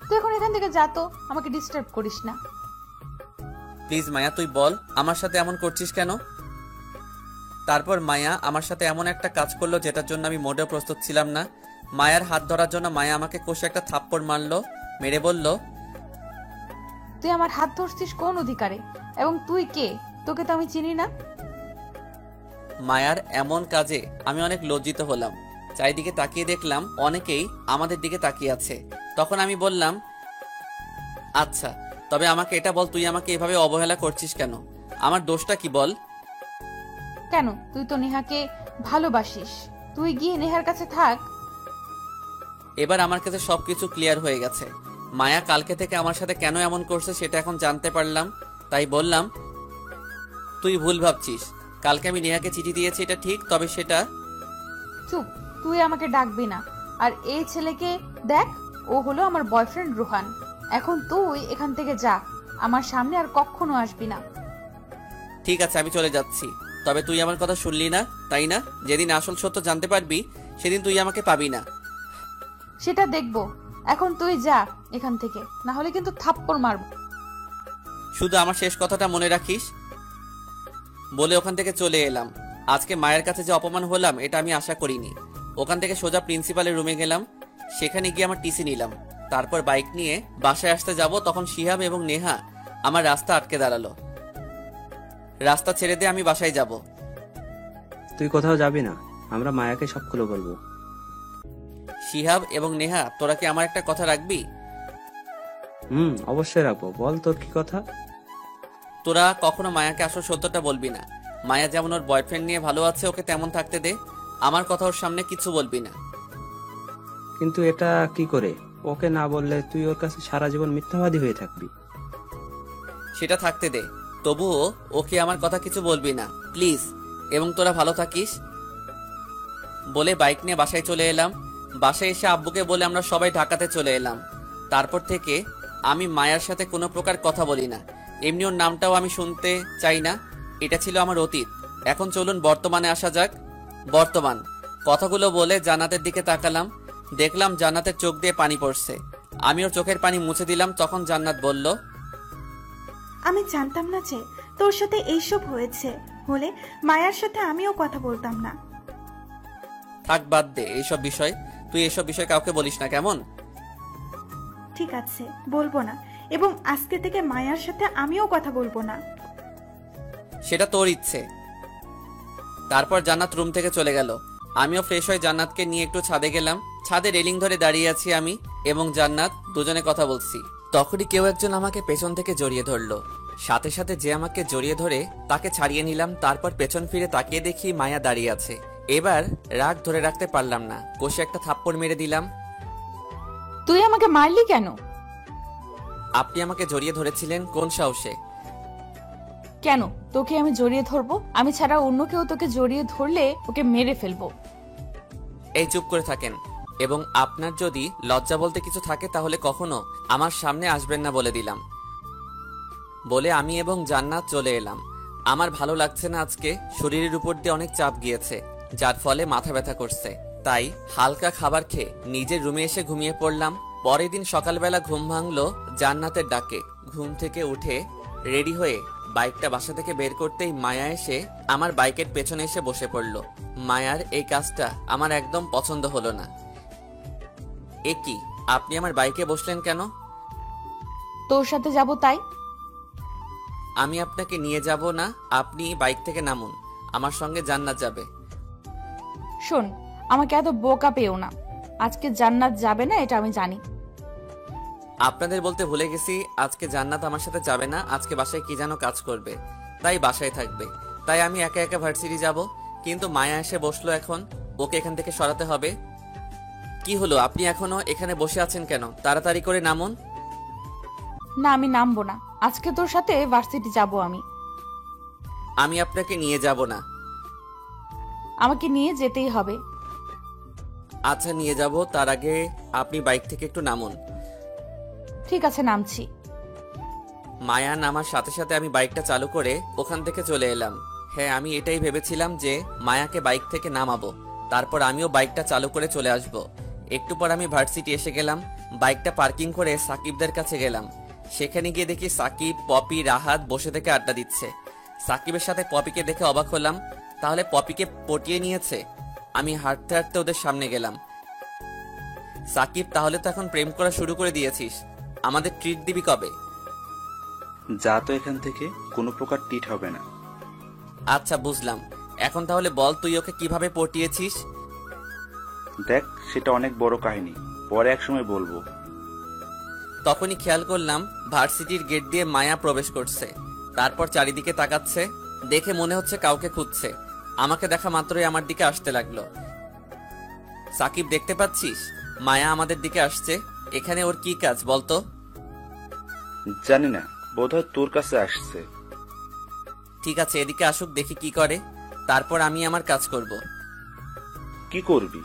তুই এখন এখান থেকে যা তো, আমাকে ডিস্টার্ব করিস না। প্লিজ মায়া, তুই বল আমার সাথে এমন করছিস কেন? তারপর মায়া আমার সাথে এমন একটা কাজ করলো যেটার জন্য আমি মোটেও প্রস্তুত ছিলাম না। মায়ার হাত ধরার জন্য মায়া আমাকে কষে একটা থাপ্পড় মারলো। মেরে বলল, তুই আমার হাত ধরছিস কোন অধিকারে, এবং তুই কে? তোকে তো আমি চিনি না। মায়ার এমন কাজে আমি অনেক লজ্জিত হলাম। চারিদিকে তাকিয়ে দেখলাম অনেকেই আমাদের দিকে তাকিয়ে আছে। তখন আমি বললাম, আচ্ছা, তবে আমাকে এটা বল, তুই আমাকে এভাবে অবহেলা করছিস কেন? আমার দোষটা কি বল? কেন? তুই তো নেহাকে ভালোবাসিস, তুই গিয়ে নেহার কাছে থাক। এবার আমার কাছে সবকিছু ক্লিয়ার হয়ে গেছে। মায়া কালকে থেকে আমার সাথে কেন এমন করছে সেটা এখন জানতে পারলাম। তাই বললাম, তুই ভুল ভাবছিস। কালকে আমি নেহাকে চিঠি দিয়েছি, এটা ঠিক, তবে সেটা। চুপ, তুই আমাকে ডাকবি না। আর এই ছেলেকে দেখ, ও হলো আমার বয়ফ্রেন্ড রোহান। এখন তুই এখান থেকে যা, আমার সামনে আর কখনো আসবি না। ঠিক আছে, আমি চলে যাচ্ছি। তবে তুই আমার কথা শুনলি না, তাই না? যেদিন আসল সত্য জানতে পারবি সেদিন তুই আমাকে পাবি না। সেটা দেখবো। এখন তুই যা এখান থেকে, না হলে কিন্তু থাপ্পড় মারব। শুধু আমার শেষ কথাটা মনে রাখিস। বলে ওখান থেকে চলে এলাম। আজকে মায়ের কাছে যে অপমান হলাম এটা আমি আশা করিনি। ওখান থেকে সোজা প্রিন্সিপালের রুমে গেলাম। সেখানে গিয়ে আমার টিসি নিলাম। তারপর বাইক নিয়ে বাসায় আসতে যাব, তখন শিহাব এবং নেহা আমার রাস্তা আটকে দাঁড়ালো। রাস্তা ছেড়ে দিয়ে আমি বাসায় যাব। তুই কোথাও যাবি না, আমরা মায়াকে সবগুলো বলবো। শিহাব এবং নেহা, তোরা কি আমার একটা কথা রাখবি? অবশ্যই রাখবো। বল তোর কি কথা। তোরা কখনো মায়াকে আসল সত্যটা বলবি না। মায়া যেমন ওর বয়ফ্রেন্ড নিয়ে ভালো আছে, ওকে তেমন থাকতে দে। আমার কথা ওর সামনে কিছু বলবি না। কিন্তু এটা কি করে? ওকে না বললে তুই ওর কাছে সারা জীবন মিথ্যাবাদী হয়ে থাকবি। সেটা থাকতে দে, তবুও ওকে আমার কথা কিছু বলবি না প্লিজ। এবং তোরা ভালো থাকিস। বলে বাইক নিয়ে বাসায় চলে এলাম। বাসায় এসে আব্বুকে বলে আমরা সবাই ঢাকাতে চলে এলাম। তারপর থেকে আমি মায়ার সাথে কোনো প্রকার কথা বলি না, এমনি ওর নামটাও আমি শুনতে চাই না। এটা ছিল আমার অতীত। এখন চলুন বর্তমানে আসা যাক। বর্তমান। কথাগুলো বলে জান্নাতের দিকে তাকালাম, দেখলাম জান্নাতের চোখ দিয়ে পানি পড়ছে। আমি ওর চোখের পানি মুছে দিলাম। তখন জান্নাত বলল, আমি জানতাম না যে তোর সাথে এইসব হয়েছে, হলে মায়ার সাথে আমিও কথা বলতাম না। থাক বাদ দে এইসব বিষয়, তুই এসব বিষয় কাউকে বলিস না, কেমন? ঠিক আছে, বলবো না, এবং আজকে থেকে মায়ার সাথে আমিও কথা বলবো না। সেটা তোর ইচ্ছে। তারপর জান্নাত রুম থেকে চলে গেল। আমিও ফ্রেশ হয়ে জান্নাতকে নিয়ে একটু ছাদে গেলাম। ছাদে রেলিং ধরে দাঁড়িয়ে আছি আমি এবং জান্নাত, দুজনে কথা বলছি। তখনই কেউ একজন আমাকে পেছন থেকে জড়িয়ে ধরলো। সাথে সাথে যে আমাকে জড়িয়ে ধরে তাকে ছাড়িয়ে নিলাম। তারপর পেছন ফিরে তাকিয়ে দেখি মায়া দাঁড়িয়ে আছে। এবার রাগ ধরে রাখতে পারলাম না, কষে একটা থাপ্পড় মেরে দিলাম। তুই আমাকে মারলি কেন? আপনি আমাকে জড়িয়ে ধরেছিলেন, কোন সাহসে? কেন তোকে আমি জড়িয়ে ধরবো? আমি ছাড়া অন্য কেউ তোকে জড়িয়ে ধরলে ওকে মেরে ফেলবো। এই চুপ করে থাকেন, এবং আপনার যদি লজ্জা বলতে কিছু থাকে তাহলে কখনো আমার সামনে আসবেন না বলে দিলাম। বলে আমি এবং জান্নাত চলে এলাম। আমার ভালো লাগছে না আজকে, শরীরের উপর দিয়ে অনেক চাপ গিয়েছে, যার ফলে মাথা ব্যথা করছে। তাই হালকা খাবার খেয়ে নিজের রুমে এসে ঘুমিয়ে পড়লাম। পরের দিন সকালবেলা ঘুম ভাঙলো জান্নাতের ডাকে। ঘুম থেকে উঠে রেডি হয়ে বাইকটা বাসা থেকে বের করতেই মায়া এসে আমার বাইকের পেছনে এসে বসে পড়ল। মায়ার এই কাজটা আমার একদম পছন্দ হলো না। এ কি, আপনি আমার বাইকে বসলেন কেন? তোর সাথে যাব তাই। আমি আপনাকে নিয়ে যাব না, আপনি বাইক থেকে নামুন, আমার সঙ্গে জান্নাত যাবে। শোন, আমাকে এত বোকা পেও না। আজকে জান্নাত যাবে না এটা আমি জানি। আপনাদের বলতে ভুলে গেছি, আজকে জান্নাত আমার সাথে যাবে না। আজকে বাসায় কি যেন কাজ করবে, তাই বাসায় থাকবে। তাই আমি একা একা ভার্সিটি যাব। কিন্তু মায়া এসে বসলো, এখন ওকে এখান থেকে সরাতে হবে। কি হলো, আপনি এখনো এখানে বসে আছেন কেন? তাড়াতাড়ি করে নামুন। না, আমি নামবো না। আজকে তোর সাথে ভার্সিটি যাব আমি। আমি আপনাকে নিয়ে যাব না। আমাকে নিয়ে যেতেই হবে। আচ্ছা নিয়ে যাব, তার আগে আপনি বাইক থেকে একটু নামুন। ঠিক আছে, নামছি। মায়া নামার সাথে সাথে আমি বাইকটা চালু করে ওখান থেকে চলে এলাম। হ্যাঁ, আমি এটাই ভেবেছিলাম যে মায়াকে বাইক থেকে নামাবো, তারপর আমিও বাইকটা চালু করে চলে আসব। একটু পর আমি ভার্সিটি এসে গেলাম। বাইকটা পার্কিং করে সাকিবদের কাছে গেলাম। সেখানে গিয়ে দেখি সাকিব, পপি, রাহাত বসে থেকে আড্ডা দিচ্ছে। সাকিবের সাথে পপিকে দেখে অবাক হলাম। তাহলে পপিকে পটিয়ে নিয়েছে। আমি হাঁটতে হাঁটতে ওদের সামনে গেলাম। সাকিব, তাহলে তো এখন প্রেম করা শুরু করে দিয়েছিস, আমাদের ট্রিট দিবি কবে? যা তো এখান থেকে, কোনো প্রকার টিট হবে না। আচ্ছা বুঝলাম, এখন তাহলে বল তুই ওকে কিভাবে পটিয়েছিস? দেখ, সেটা অনেক বড় কাহিনী, পরে একসময় বলবো। তখনই খেয়াল করলাম ভার্সিটির গেট দিয়ে মায়া প্রবেশ করছে। তারপর চারিদিকে তাকাচ্ছে, দেখে মনে হচ্ছে কাউকে খুঁজছে। আমাকে দেখা মাত্রই আমার দিকে আসতে লাগলো। সাকিব, দেখতে পাচ্ছিস মায়া আমাদের দিকে আসছে। এখানে ওর কি কাজ বলতো? জানি না, বোধহয় তোর কাছে আসছে। ঠিক আছে, এদিকে আসুক, দেখি কি করে, তারপর আমি আমার কাজ করব। কি করবি?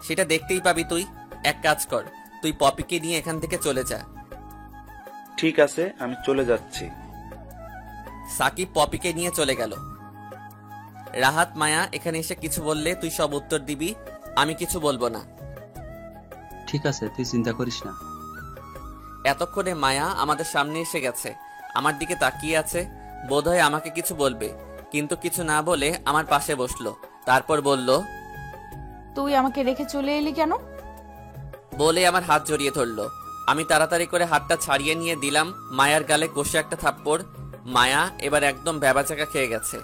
সেটা দেখতেই পাবি তুই। এক কাজ কর, তুই পপিকে নিয়ে এখান থেকে চলে যা। ঠিক আছে, আমি চলে যাচ্ছি। সাকিব পপিকে নিয়ে চলে গেল। রাহাত, মায়া এখানে এসে কিছু বললে তুই সব উত্তর দিবি, আমি কিছু বলবো না। ঠিক আছে, তুই চিন্তা করিস না। এতক্ষণে মায়া আমাদের সামনে এসে গেছে, আমার দিকে তাকিয়ে আছে, বোধহয় আমাকে কিছু বলবে, কিন্তু কিছু না বলে আমার পাশে বসলো। তারপর বলল, তুই আমাকে রেখে চলে এলি কেন? বলে আমার হাত জড়িয়ে ধরলো। আমি তাড়াতাড়ি করে হাতটা ছাড়িয়ে নিয়ে দিলাম মায়ার গালে কষে একটা থাপ্পড়। মায়া এবার একদম ভ্যাবাচাকা খেয়ে গেছে।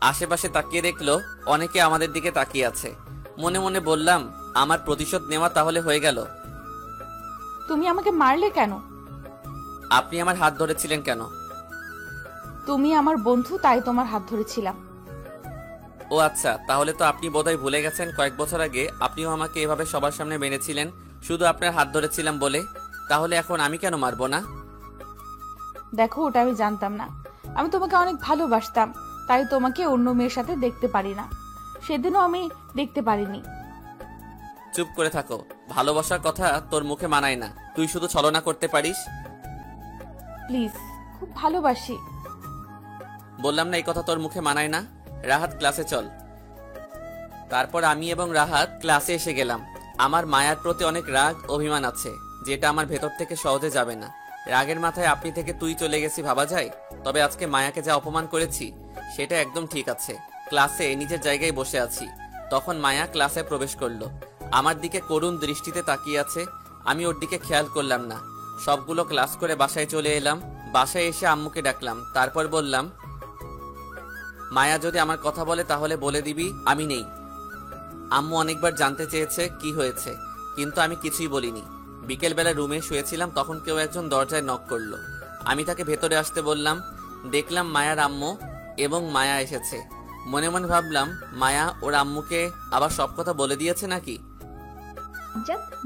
আশেপাশে তাকিয়ে দেখলো অনেকে আমাদের দিকে তাকিয়ে আছে। মনে মনে বললাম, আমার প্রতিশোধ নেওয়া তাহলে হয়ে গেল। তুমি আমাকে মারলে কেন? আপনি আমার হাত ধরেছিলেন কেন? তুমি আমার বন্ধু, তাই তোমার হাত ধরেছিলাম। ও আচ্ছা, তাহলে তো আপনি বোধহয় ভুলে গেছেন কয়েক বছর আগে আপনিও আমাকে এভাবে সবার সামনে মেরেছিলেন, শুধু আপনার হাত ধরেছিলাম বলে। তাহলে এখন আমি কেন মারবো না? দেখো, ওটা আমি জানতাম না। আমি তোমাকে অনেক ভালোবাসতাম, তাই তোমাকে অন্য মেয়ের সাথে দেখতে পারি না। সেদিনও আমি দেখতে পারিনি। চুপ করে থাকো, ভালোবাসার কথা তোর মুখে মানায় না, তুই শুধু ছলনা করতে পারিস। প্লিজ, খুব ভালোবাসি। বললাম না এই কথা তোর মুখে মানায় না। রাহাত ক্লাসে চল। তারপর আমি এবং রাহাত ক্লাসে এসে গেলাম। আমার মায়ার প্রতি অনেক রাগ অভিমান আছে, যেটা আমার ভেতর থেকে সহজে যাবে না। রাগের মাথায় আপনি থেকে তুই চলে গেছি ভাবা যায়, তবে আজকে মায়াকে যা অপমান করেছি সেটা একদম ঠিক আছে। ক্লাসে নিজের জায়গায় বসে আছি, তখন মায়া ক্লাসে প্রবেশ করলো। আমার দিকে করুণ দৃষ্টিতে তাকিয়ে আছে। আমি ওর দিকে খেয়াল করলাম না। সবগুলো ক্লাস করে বাসায় চলে এলাম। বাসায় এসে আম্মুকে ডাকলাম, তারপর বললাম, মায়া যদি আমার কথা বলে তাহলে বলে দিবি আমি নেই। আম্মু অনেকবার জানতে চেয়েছে কি হয়েছে, কিন্তু আমি কিছুই বলিনি। বিকেলবেলা রুমে শুয়েছিলাম, তখন কেউ একজন দরজায় নক করলো। আমি তাকে ভেতরে আসতে বললাম। দেখলাম মায়ার আম্মু এবং মায়া এসেছে। মনে মনে ভাবলাম, মায়া ওর আম্মুকে আবার সব কথা বলে দিয়েছে নাকি।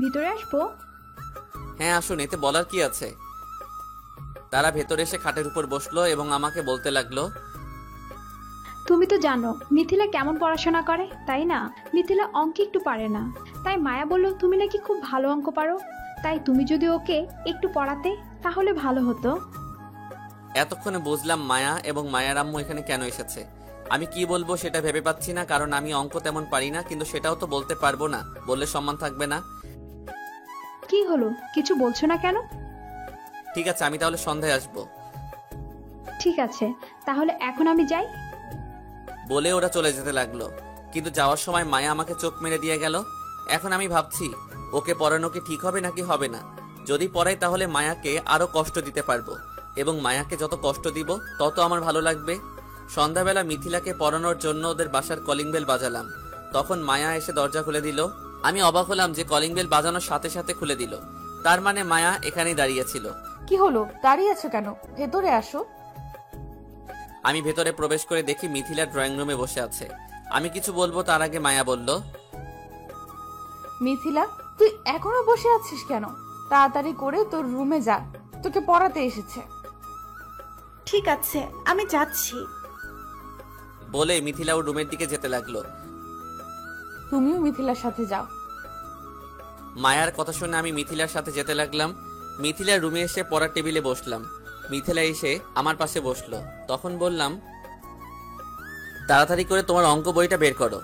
ভিতরে আসবো? হ্যাঁ আসুন, এতে বলার কি আছে। তারা ভেতরে এসে খাটের উপর বসলো এবং আমাকে বলতে লাগলো, তুমি তো জানো মিথিলা কেমন পড়াশোনা করে, তাই না? মিথিলা অঙ্ক একটু পারে না, তাই মায়া বলল তুমি নাকি খুব ভালো অঙ্ক পারো, তাই তুমি যদি ওকে একটু পড়াতে তাহলে ভালো হতো। এতক্ষণে বুঝলাম মায়া এবং মায়ার আম্মু এখানে কেন এসেছে। আমি কি বলবো সেটা ভেবে পাচ্ছি না, কারণ আমি অঙ্ক তেমন পারি না, কিন্তু সেটাও তো বলতে পারবো না, বললে সম্মান থাকবে না। কি হলো, কিছু বলছো না কেন? ঠিক আছে, আমি তাহলে সন্ধ্যায় আসবো। ঠিক আছে, তাহলে এখন আমি যাই। বলে ওরা চলে যেতে লাগলো, কিন্তু যাওয়ার সময় মায়া আমাকে চোখ মেরে দিয়ে গেল। এখন আমি ভাবছি ওকে পড়ানো কি ঠিক হবে নাকি হবে না। যদি পড়াই তাহলে মায়াকে আরো কষ্ট দিতে পারবো, এবং মায়াকে যত কষ্ট দিব তত আমার ভালো লাগবে। সন্ধ্যাবেলা মিথিলাকে পড়ানোর জন্য ওদের বাসার কলিং বেল বাজালাম, তখন মায়া এসে দরজা খুলে দিল। আমি অবাক হলাম যে কলিং বেল বাজানোর সাথে সাথে খুলে দিল, তার মানে মায়া এখানেই দাঁড়িয়েছিল। কি হলো, দাঁড়িয়ে আছো কেন? ভেতরে আসো। আমি ভেতরে প্রবেশ করে দেখি মিথিলা ড্রয়িং রুমে বসে আছে। আমি কিছু বলবো তার আগে মায়া বলল, মিথিলা, তুই এখনো বসে আছিস কেন? তাড়াতাড়ি করে তোর রুমে যা, তোকে পড়াতে এসেছে। ঠিক আছে, আমি যাচ্ছি। বলে মিথিলা ওর রুমের দিকে যেতে লাগলো। তুমিও মিথিলার সাথে যাও। মায়ার কথা শুনে আমি মিথিলার সাথে যেতে লাগলাম। মিথিলার রুমে এসে পড়ার টেবিলে বসলাম। মিথিলা এসে আমার পাশে বসলো। তখন বললাম, তাড়াতাড়ি করে তোমার অঙ্ক বইটা বের করো।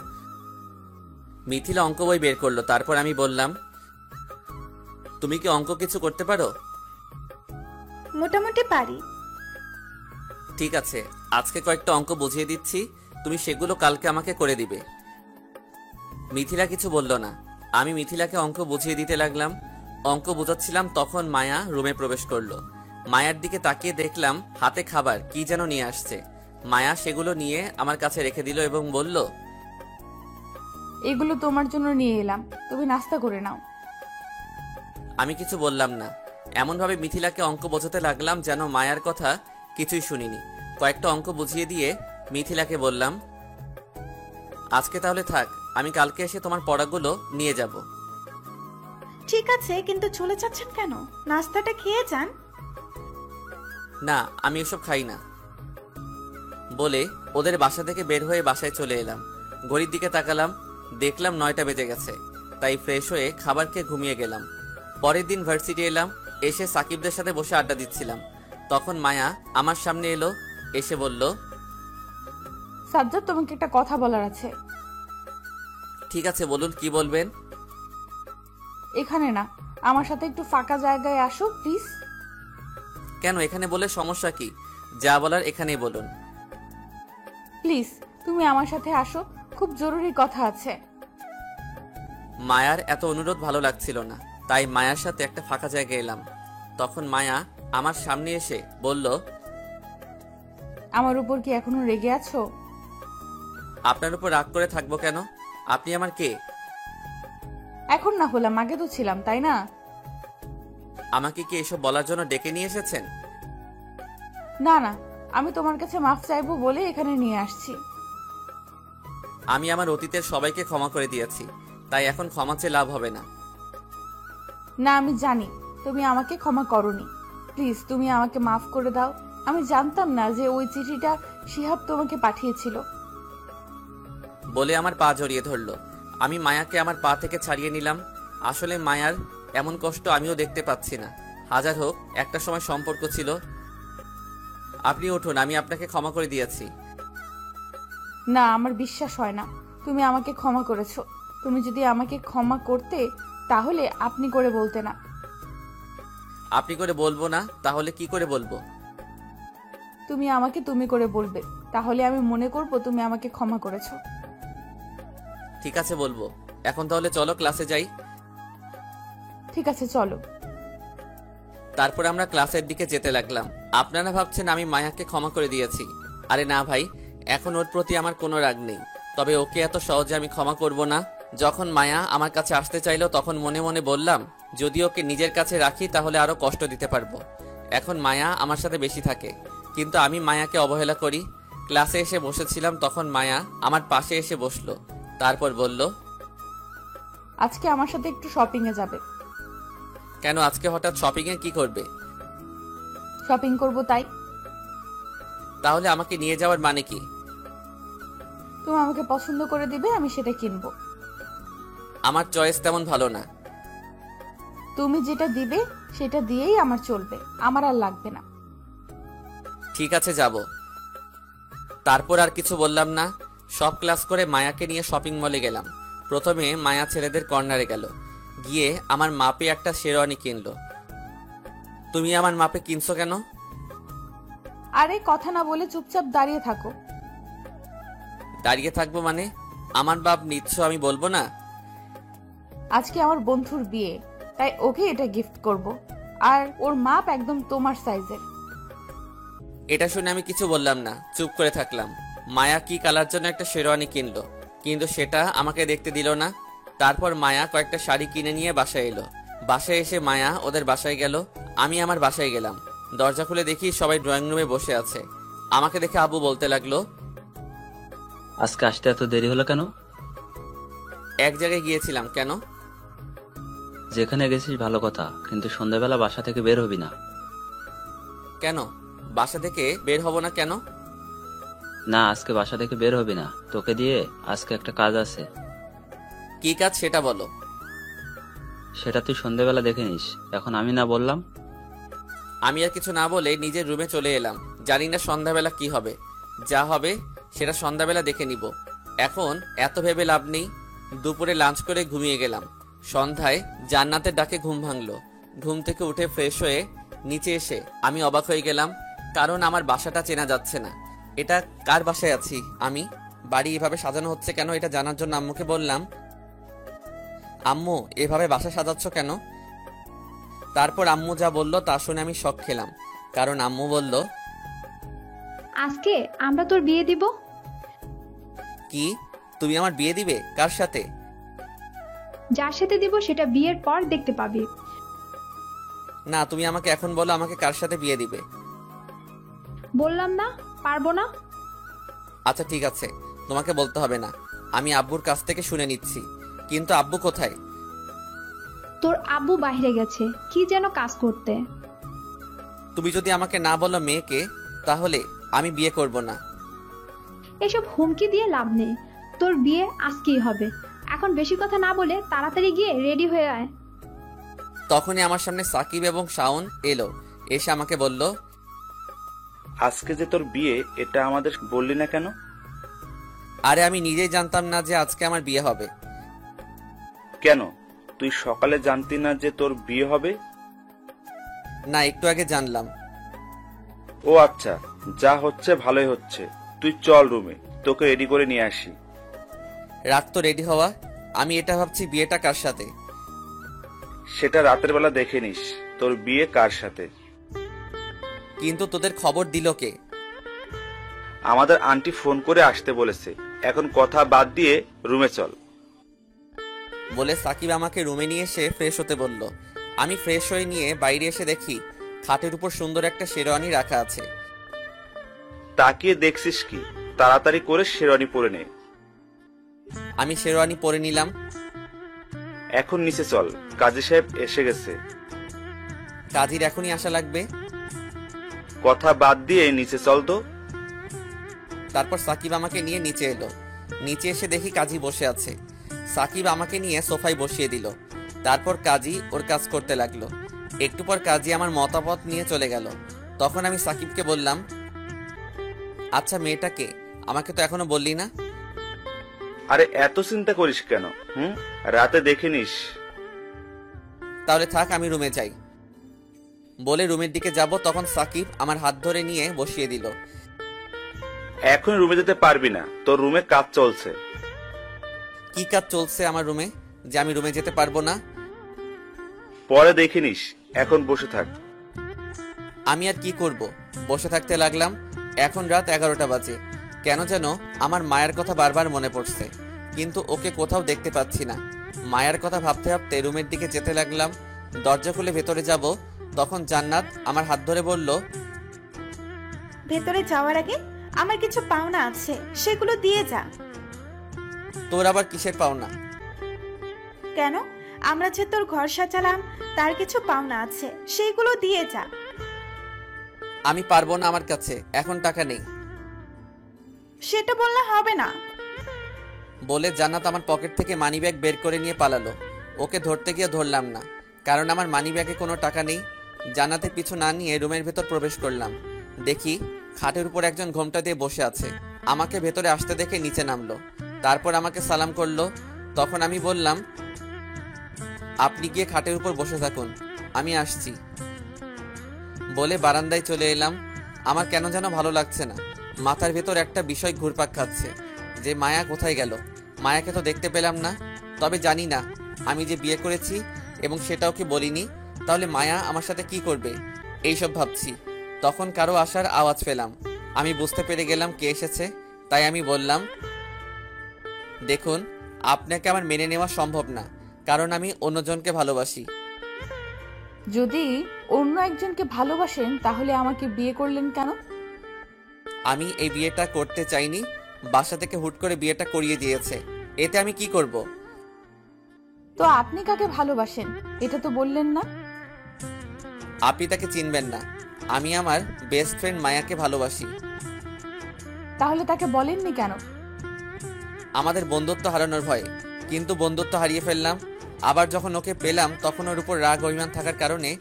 মিথিলা অঙ্ক বই বের করলো। তারপর আমি বললাম, তুমি কি অঙ্ক কিছু করতে পারো? মোটামুটি পারি। ঠিক আছে, আজকে কয়েকটা অঙ্ক বুঝিয়ে দিচ্ছি, তুমি সেগুলো কালকে আমাকে করে দিবে। মিথিলা কিছু বলল না। আমি মিথিলাকে অঙ্ক বুঝিয়ে দিতে লাগলাম। অঙ্ক বোঝাচ্ছিলাম, তখন মায়া রুমে প্রবেশ করলো। মায়ার দিকে তাকিয়ে দেখলাম হাতে খাবার কি যেন নিয়ে আসছে। মায়া সেগুলো নিয়ে আমার কাছে রেখে দিল এবং বলল, এগুলো তোমার জন্য নিয়ে এলাম, তুমি নাস্তা করে নাও। আমি কিছু বললাম না। এমনভাবে মিথিলাকে অঙ্ক বোঝাতে লাগলাম যেন মায়ার কথা কিছুই শুনিনি। কয়েকটা অঙ্ক বুঝিয়ে দিয়ে মিথিলাকে বললাম, আজকে তাহলে থাক, আমি কালকে এসে তোমার পড়াগুলো নিয়ে যাব। ঠিক আছে, কিন্তু চলে যাচ্ছেন কেন? নাস্তাটা খেয়ে যান। না, আমি এসব খাই না। বলে ওদের বাসা থেকে বের হয়ে বাসায় চলে এলাম। ঘড়ির দিকে তাকালাম, দেখলাম 9টা বেজে গেছে। তাই ফ্রেশ হয়ে খাবার খেয়ে ঘুমিয়ে গেলাম। পরের দিন ভার্সিটি এলাম। এসে সাকিবদের সাথে বসে আড্ডা দিচ্ছিলাম। তখন মায়া আমার সামনে এলো, এসে বলল, সাজ্জাদ, তোমাকে একটা কথা বলার আছে। ঠিক আছে বলুন, কি বলবেন? এখানে না, আমার সাথে একটু ফাঁকা জায়গায় আসো প্লিজ। কেন, এখানে বলে সমস্যা কি? যা বলার এখানেই বলুন। প্লিজ, তুমি আমার সাথে আসো, খুব জরুরি কথা আছে। মায়ার এত অনুরোধ ভালো লাগছিল না, তাই মায়ার সাথে একটা ফাঁকা জায়গায় এলাম। তখন মায়া আমার সামনে এসে বলল, আমার উপর কি এখনো রেগে আছো? আপনার উপর রাগ করে থাকবো কেন? আপনি আমার কে? এখন না হলাম, আগে তো ছিলাম, তাই না? আমাকে কি এসব বলার জন্য ডেকে নিয়ে এসেছেন? না না, আমি তোমার কাছে মাফ চাইবো বলে এখানে নিয়ে আসছি। আমি আমার অতীতের সবাইকে ক্ষমা করে দিয়েছি, তাই এখন ক্ষমা চেয়ে লাভ হবে না। না, আমি জানি তুমি আমাকে ক্ষমা করোনি। প্লিজ, তুমি আমাকে মাফ করে দাও। আমি জানতাম না যে ওই চিঠিটা শিহাব তোমাকে পাঠিয়েছিল। বলে আমার পা জড়িয়ে ধরলো। আমি মায়াকে আমার পা থেকে ছাড়িয়ে নিলাম। আসলে মায়ার এমন কষ্ট আমিও দেখতে পাচ্ছি না। হাজার হোক, একটা সময় সম্পর্ক ছিল। আপনি উঠুন, আমি আপনাকে ক্ষমা করে দিয়েছি। না, আমার বিশ্বাস হয় না তুমি আমাকে ক্ষমা করেছো। তুমি যদি আমাকে ক্ষমা করতে তাহলে আপনি করে বলতে না। আপনি করে বলবো না তাহলে কি করে বলবো? তুমি আমাকে তুমি করে বলবে, তাহলে আমি মনে করব তুমি আমাকে ক্ষমা করেছো। ঠিক আছে, বলবো। এখন তাহলে চলো ক্লাসে যাই। ঠিক আছে, চলো। তারপর আমরা ক্লাসের দিকে যেতে লাগলাম। আপনারা ভাবছেন আমি মায়াকে ক্ষমা করে দিয়েছি। আরে না ভাই, এখন ওর প্রতি আমার কোনো রাগ নেই। তবে ওকে এত সহজে আমি ক্ষমা করব না। যখন মায়া আমার কাছে আসতে চাইলো তখন মনে মনে বললাম, যদি ওকে নিজের কাছে রাখি তাহলে আরো কষ্ট দিতে পারবো। এখন মায়া আমার সাথে বেশি থাকে, কিন্তু আমি মায়াকে অবহেলা করি। ক্লাসে এসে বসেছিলাম, তখন মায়া আমার পাশে এসে বসলো। তারপর বলল, আজকে আমার সাথে একটু শপিং এ যাবে। কেন আজকে হঠাৎ শপিং এ কি করবে? শপিং করব তাই। তাহলে আমাকে নিয়ে যাওয়ার মানে কি? তুমি আমাকে পছন্দ করে দিবে, আমি সেটা কিনবো। আমার চয়েস তেমন ভালো না। তুমি যেটা দিবে সেটা দিয়েই আমার চলবে, আমার আর লাগবে না। ঠিক আছে, যাব। তারপর আর কিছু বললাম না। সব ক্লাস করে মায়াকে নিয়ে শপিং মলে গেলাম। প্রথমে মায়া ছেলেদের কর্নারে গেল, গিয়ে আমার মাপে একটা শেরওয়ানি কিনলো। তুমি আমার মাপে কিনছো কেন? আরে কথা না বলে চুপচাপ দাঁড়িয়ে থাকো। দাঁড়িয়ে থাকবো মানে? আমার বাপ নিচ্ছ, আমি বলবো না? আজকে আমার বন্ধুর বিয়ে, তাই ওকে এটা গিফট করব। আর ওর মাপ একদম তোমার সাইজের। এটা শুনে আমি কিছু বললাম না, চুপ করে থাকলাম। মায়া কি কালার জন্য একটা শেরওয়ানি কিনলো, কিন্তু সেটা আমাকে দেখতে দিল না। তারপর মায়া কয়েকটা শাড়ি কিনে নিয়ে বাসায় এলো। বাসায় এসে মায়া ওদের বাসায় গেল, আমি আমার বাসায় গেলাম। দরজা খুলে দেখি সবাই ড্রয়িং রুমে বসে আছে। আমাকে দেখে আব্বু বলতে লাগলো, আজকে আসতে এত দেরি হলো কেন? এক জায়গায় গিয়েছিলাম। কেন? যেখানে গেছিস ভালো কথা, কিন্তু সন্ধ্যাবেলা বাসা থেকে বের হবি না। কেন বাসা থেকে বের হব না? কেন? না, আজকে বাসা থেকে বের হবি না, তোকে দিয়ে আজকে একটা কাজ আছে। কি কাজ সেটা বলো। সেটা তুই সন্ধ্যাবেলা দেখে নিস। এখন আমি না বললাম? আমি আর কিছু না বলে নিজের রুমে চলে এলাম। জানি না সন্ধ্যাবেলা কি হবে, যা হবে সেটা সন্ধ্যাবেলা দেখে নিব। এখন এত ভেবে লাভ নেই। দুপুরে লাঞ্চ করে ঘুমিয়ে গেলাম। সন্ধ্যায় জান্নাতের ডাকে ঘুম ভাঙলো। ঘুম থেকে উঠে ফ্রেশ হয়ে নিচে এসে আমি অবাক হয়ে গেলাম, কারণ আমার বাসাটা চেনা যাচ্ছে না। এটা কার বাসায় আছি আমি? বাড়ি এভাবে সাজানো হচ্ছে কেন, এটা জানার জন্য আম্মুকে বললাম, আম্মু এভাবে বাসা সাজাচ্ছ কেন? তারপর আম্মু যা বলল তা শুনে আমি শক খেলাম, কারণ আম্মু বলল, আজকে আমরা তোর বিয়ে দিব। কি? তুমি আমার বিয়ে দিবে? কার সাথে? যার সাথে দিব সেটা বিয়ের পর দেখতে পাবি। না, তুমি আমাকে এখন বলো, আমাকে কার সাথে বিয়ে দিবে? বললাম না, পারবো না। আচ্ছা ঠিক আছে, তোমাকে বলতে হবে না, আমি আব্বুর কাছ থেকে শুনে নিচ্ছি। কিন্তু আব্বু কোথায়? তোর আব্বু বাইরে গেছে কি যেন কাজ করতে। তুমি যদি আমাকে না বলো মেয়েকে, তাহলে আমি বিয়ে করব না। এসব হুমকি দিয়ে লাভ নেই, তোর বিয়ে আজকেই হবে। এখন বেশি কথা না বলে তাড়াতাড়ি গিয়ে রেডি হয়ে আয়। তখনই আমার সামনে সাকিব এবং শাওন এলো। এসে আমাকে বলল, আজকে যে তোর বিয়ে, এটা আমাদের বললি না কেন? আরে আমি নিজেই জানতাম না যে আজকে আমার বিয়ে হবে। কেন, তুই সকালে জানতি না যে তোর বিয়ে হবে? না, একটু আগে জানলাম। ও আচ্ছা, যা হচ্ছে ভালোই হচ্ছে। তুই চল রুমে, তোকে রেডি করে নিয়ে আসি। রাত তো রেডি হওয়া, আমি এটা ভাবছি বিয়েটা কার সাথে। সেটা রাতের বেলা দেখে নিস তোর বিয়ে কার সাথে। কিন্তু তোদের খবর দিল কে? আমাদের আন্টি ফোন করে আসতে বলেছে। এখন কথা বাদ দিয়ে রুমে চল। বলে সাকিব আমাকে রুমে নিয়ে এসে ফ্রেশ হতে বলল। আমি ফ্রেশ হয়ে নিয়ে বাইরে এসে দেখি খাটের উপর সুন্দর একটা শেরওয়ানি রাখা আছে। তাকিয়ে দেখছিস কি? তাড়াতাড়ি করে শেরওয়ানি পরে নে। আমি শেরওয়ানি পরে নিলাম। এখন নিচে চল, কাজী সাহেব এসে গেছে। কাজীর এখনই আসা লাগবে? কথা বাদ দিয়ে নিচে চল তো। তারপর সাকিব আমাকে নিয়ে নিচে এলো। নিচে এসে দেখি কাজী বসে আছে। সাকিব আমাকে নিয়ে সোফায় বসিয়ে দিল। তারপর কাজী ওর কাজ করতে লাগলো। একটু পর কাজী আমার মতামত নিয়ে চলে গেল। তখন আমি সাকিবকে বললাম, আচ্ছা মেয়েটাকে আমাকে তো এখনো বললি না। আরে এত চিন্তা করিস কেন? রাতে দেখে নিস। তাহলে থাক, আমি রুমে যাই। বলে রুমের দিকে যাব, তখন সাকিব আমার হাত ধরে নিয়ে বসিয়ে দিল। এখন রুমে যেতে পারবি না, তোর রুমে কাজ চলছে। কি কাজ চলছে আমার রুমে যে আমি রুমে যেতে পারবো না? পরে দেখে নিস, এখন বসে থাক। আমি আর কি করব, বসে থাকতে লাগলাম। এখন রাত 11টা বাজে। কেন যেন আমার মায়ের কথা বারবার মনে পড়ছে, কিন্তু ওকে কোথাও দেখতে পাচ্ছি না। মায়ের কথা ভাবতে ভাবতে রুমের দিকে যেতে লাগলাম। দরজা খুলে ভেতরে যাব, তখন জান্নাত আমার হাত ধরে বলল, ভেতরে যাওয়ার আগে আমার কিছু পাওনা আছে, সেগুলো দিয়ে যা। তোর আবার কিসের পাওনা? কেন? আমরা যে তোর ঘর সাজালাম, তার কিছু পাওনা আছে, সেইগুলো দিয়ে যা। আমি পারবো না, আমার কাছে এখন টাকা নেই। সেটা বললে হবে না। বলে জান্নাত আমার পকেট থেকে মানিব্যাগ বের করে নিয়ে পালালো। ওকে ধরতে গিয়ে ধরলাম না, কারণ আমার মানিব্যাগে কোনো টাকা নেই। জান্নাতের পিছু না নিয়ে রুমের ভেতর প্রবেশ করলাম। দেখি খাটের উপর একজন ঘোমটা দিয়ে বসে আছে। আমাকে ভেতরে আসতে দেখে নিচে নামলো, তারপর আমাকে সালাম করলো। তখন আমি বললাম, আপনি গিয়ে খাটের উপর বসে থাকুন, আমি আসছি। বলে বারান্দায় চলে এলাম। আমার কেন যেন ভালো লাগছে না। মাথার ভেতর একটা বিষয় ঘুরপাক খাচ্ছে, যে মায়া কোথায় গেল। মায়াকে তো দেখতে পেলাম না। তবে জানি না আমি যে বিয়ে করেছি এবং সেটা ওকে বলিনি, তাহলে মায়া আমার সাথে কি করবে, এইসব ভাবছি। তখন কারো আসার আওয়াজ পেলাম। আমি বুঝতে পেরে গেলাম কে এসেছে। তাই আমি বললাম, দেখুন, আপনাকে আমার মেনে নেওয়া সম্ভব না, কারণ আমি অন্যজনকে ভালোবাসি। যদি অন্য একজনকে ভালোবাসেন তাহলে আমাকে বিয়ে করলেন কেন? আমি এই বিয়েটা করতে চাইনি, বাসা থেকে হুট করে বিয়েটা করিয়ে দিয়েছে। এতে আমি কি করব? তো আপনি কাকে ভালোবাসেন এটা তো বললেন না। আপনি তাকে চিনবেন না। আমি আমার বেস্ট ফ্রেন্ড মায়াকে ভালোবাসি। তাহলে তাকে বলেননি কেন? আমাদের বন্ধুত্ব হারানোর ভয়ে, কিন্তু বন্ধুত্ব হারিয়ে ফেললাম। আবার যখন ওকে পেলাম তখন ওর উপর রাগ অভিমান থাকার কারণে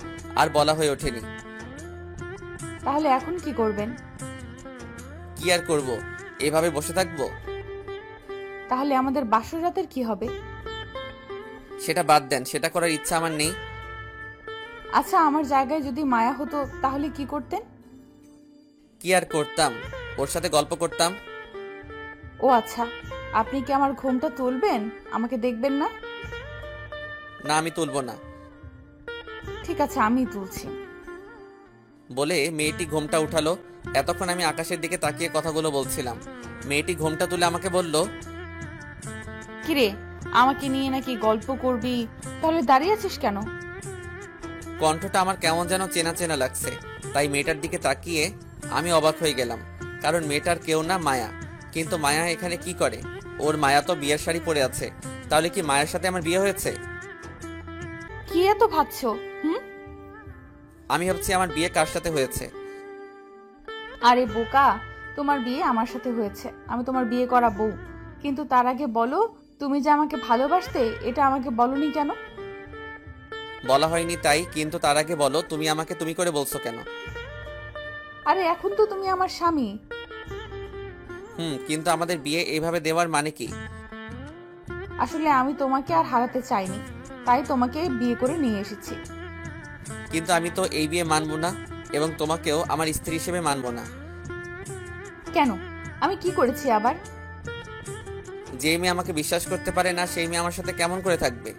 আর বলা হয়ে ওঠেনি। তাহলে এখন কি করবেন? কি আর করব, এভাবে বসে থাকবো? তাহলে আমাদের বাসর রাতের কি হবে? সেটা বাদ দেন, সেটা করার ইচ্ছা আমার নেই। আচ্ছা, আমার জায়গায় যদি মায়া হতো তাহলে কি করতেন? কি আর করতাম, ওর সাথে গল্প করতাম। ও আচ্ছা, আপনি কি আমার ঘুমটা তুলবেন? আমাকে দেখবেন না? না, আমি তুলবো না। ঠিক আছে, আমি তুলছি। বলে মেয়েটি ঘুমটা উঠালো। এতক্ষণ আমি আকাশের দিকে তাকিয়ে কথাগুলো বলছিলাম। মেয়েটি ঘুমটা তুলে আমাকে বলল, কিরে, আমাকে নিয়ে নাকি গল্প করবি? তাহলে দাঁড়িয়ে আছিস কেন? কণ্ঠটা আমার কেমন যেন চেনা চেনা লাগছে। তাই মেয়েটার দিকে তাকিয়ে আমি অবাক হয়ে গেলাম, কারণ মেয়েটার কেউ না, মায়া। কিন্তু মায়া এখানে কি করে? ওর মায়া তো বিয়ের শাড়ি পরে আছে, তাহলে কি মায়ের সাথে আমার বিয়ে হয়েছে? কি এত ভাবছো? আমি ভাবছি আমার বিয়ে কার সাথে হয়েছে। আরে বোকা, তোমার বিয়ে আমার সাথে হয়েছে। আমি তোমার বিয়ে করা বউ। কিন্তু তার আগে বলো, তুমি যে আমাকে ভালোবাসতে, এটা আমাকে বলনি কেন? বলা হয়নি তাই, কিন্তু তার আগে বলো, তুমি আমাকে তুমি করে বলছো কেন? আরে এখন তো তুমি আমার স্বামী। কিন্তু আমাদের বিয়ে এইভাবে দেওয়ার মানে কি? আসলে আমি তোমাকে আর হারাতে চাইনি, তাই তোমাকে বিয়ে করে নিয়ে এসেছি। কিন্তু আমি তো এই বিয়ে মানবো না, এবং তোমাকেও আমার স্ত্রী হিসেবে মানবো না। কেন? আমি কি করেছি আবার? যে মেয়ে আমাকে বিশ্বাস করতে পারে না, সেই মেয়ে আমার সাথে কেমন করে থাকবে?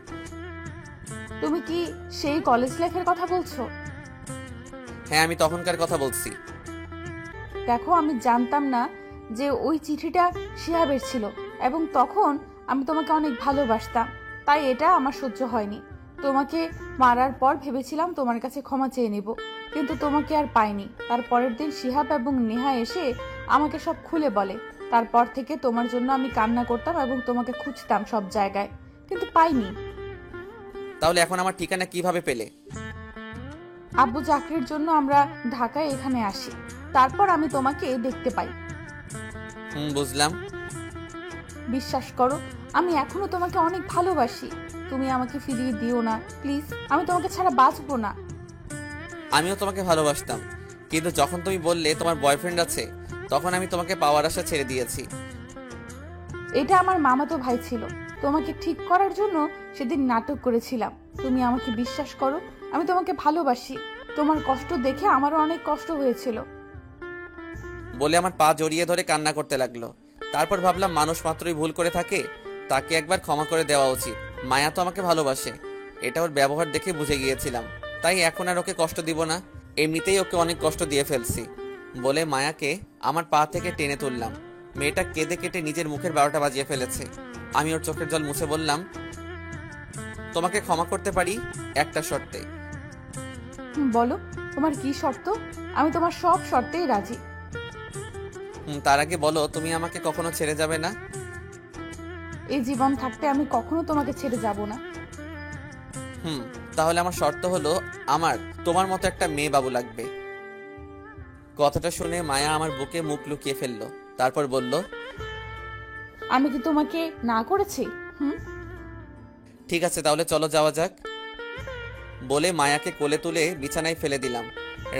তুমি কি সেই কলেজ লাইফের কথা বলছো? হ্যাঁ, আমি তখনকার কথা বলছি। দেখো, আমি জানতাম না যে ওই চিঠিটা শিহাবের ছিল, এবং তখন আমি তোমাকে অনেক ভালোবাসতাম, তাই এটা আমার সহ্য হয়নি। তোমাকে মারার পর ভেবেছিলাম তোমার কাছে ক্ষমা চেয়ে নেব, কিন্তু তোমাকে আর পাইনি। তার পরের দিন শিহাব এবং নেহা এসে আমাকে সব খুলে বলে। তারপর থেকে তোমার জন্য আমি কান্না করতাম এবং তোমাকে খুঁজতাম সব জায়গায়, কিন্তু পাইনি। তাহলে এখন আমার ঠিকানা কিভাবে পেলে? আব্বু চাকরির জন্য আমরা ঢাকায় এখানে আসি, তারপর আমি তোমাকে দেখতে পাই। বুঝলাম। বিশ্বাস করো, আমি এখনো তোমাকে অনেক ভালোবাসি। তুমি আমাকে ফিরিয়ে দিও না প্লিজ, আমি তোমাকে ছাড়া বাঁচবো না। আমিও তোমাকে ভালোবাসতাম, কিন্তু যখন তুমি বললে তোমার বয়ফ্রেন্ড আছে, তখন আমি তোমাকে পাওয়ার আশা ছেড়ে দিয়েছি। এটা আমার মামাতো ভাই ছিল, তোমাকে ঠিক করার জন্য সেদিন নাটক করেছিলাম। তুমি আমাকে বিশ্বাস করো, আমি তোমাকে ভালোবাসি। তোমার কষ্ট দেখে আমারও অনেক কষ্ট হয়েছিল। বলে আমার পা জড়িয়ে ধরে কান্না করতে লাগলো। তারপর ভাবলাম মানুষ মাত্রই ভুল করে থাকে, তাকে একবার ক্ষমা করে দেওয়া উচিত। মায়া তো আমাকে ভালোবাসে, এটা ওর ব্যবহার দেখে বুঝে গিয়েছিলাম। তাই এখন আর ওকে কষ্ট দিব না, এমনিতেই ওকে অনেক কষ্ট দিয়ে ফেলছি। বলে মায়াকে আমার পা থেকে টেনে তুললাম। মেয়েটা কেঁদে কেটে নিজের মুখের 12টা বাজিয়ে ফেলেছে। আমি ওর চোখের জল মুছে বললাম, তোমাকে ক্ষমা করতে পারি একটা শর্তে। বলো, তোমার কি শর্ত? আমি তোমার সব শর্তেই রাজি। তার আগে বলো, তুমি আমাকে কখনো ছেড়ে যাবে না? এই জীবন থাকতে আমি কখনো তোমাকে ছেড়ে যাব না। তাহলে আমার শর্ত হলো, আমার তোমার মতো একটা মেয়ে বাবু লাগবে। কথাটা শুনে মায়া আমার বুকে মুখ লুকিয়ে ফেললো। তারপর বলল, আমি কি তোমাকে না করেছি? ঠিক আছে, তাহলে চলো যাওয়া যাক। বলে মায়াকে কোলে তুলে বিছানায় ফেলে দিলাম।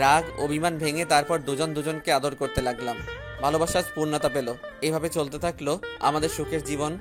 রাগ অভিমান ভেঙে তারপর দুজন দুজনকে আদর করতে লাগলাম। ভালোবাসা পূর্ণতা পেল। এইভাবে চলতে থাকলো আমাদের সুখের জীবন।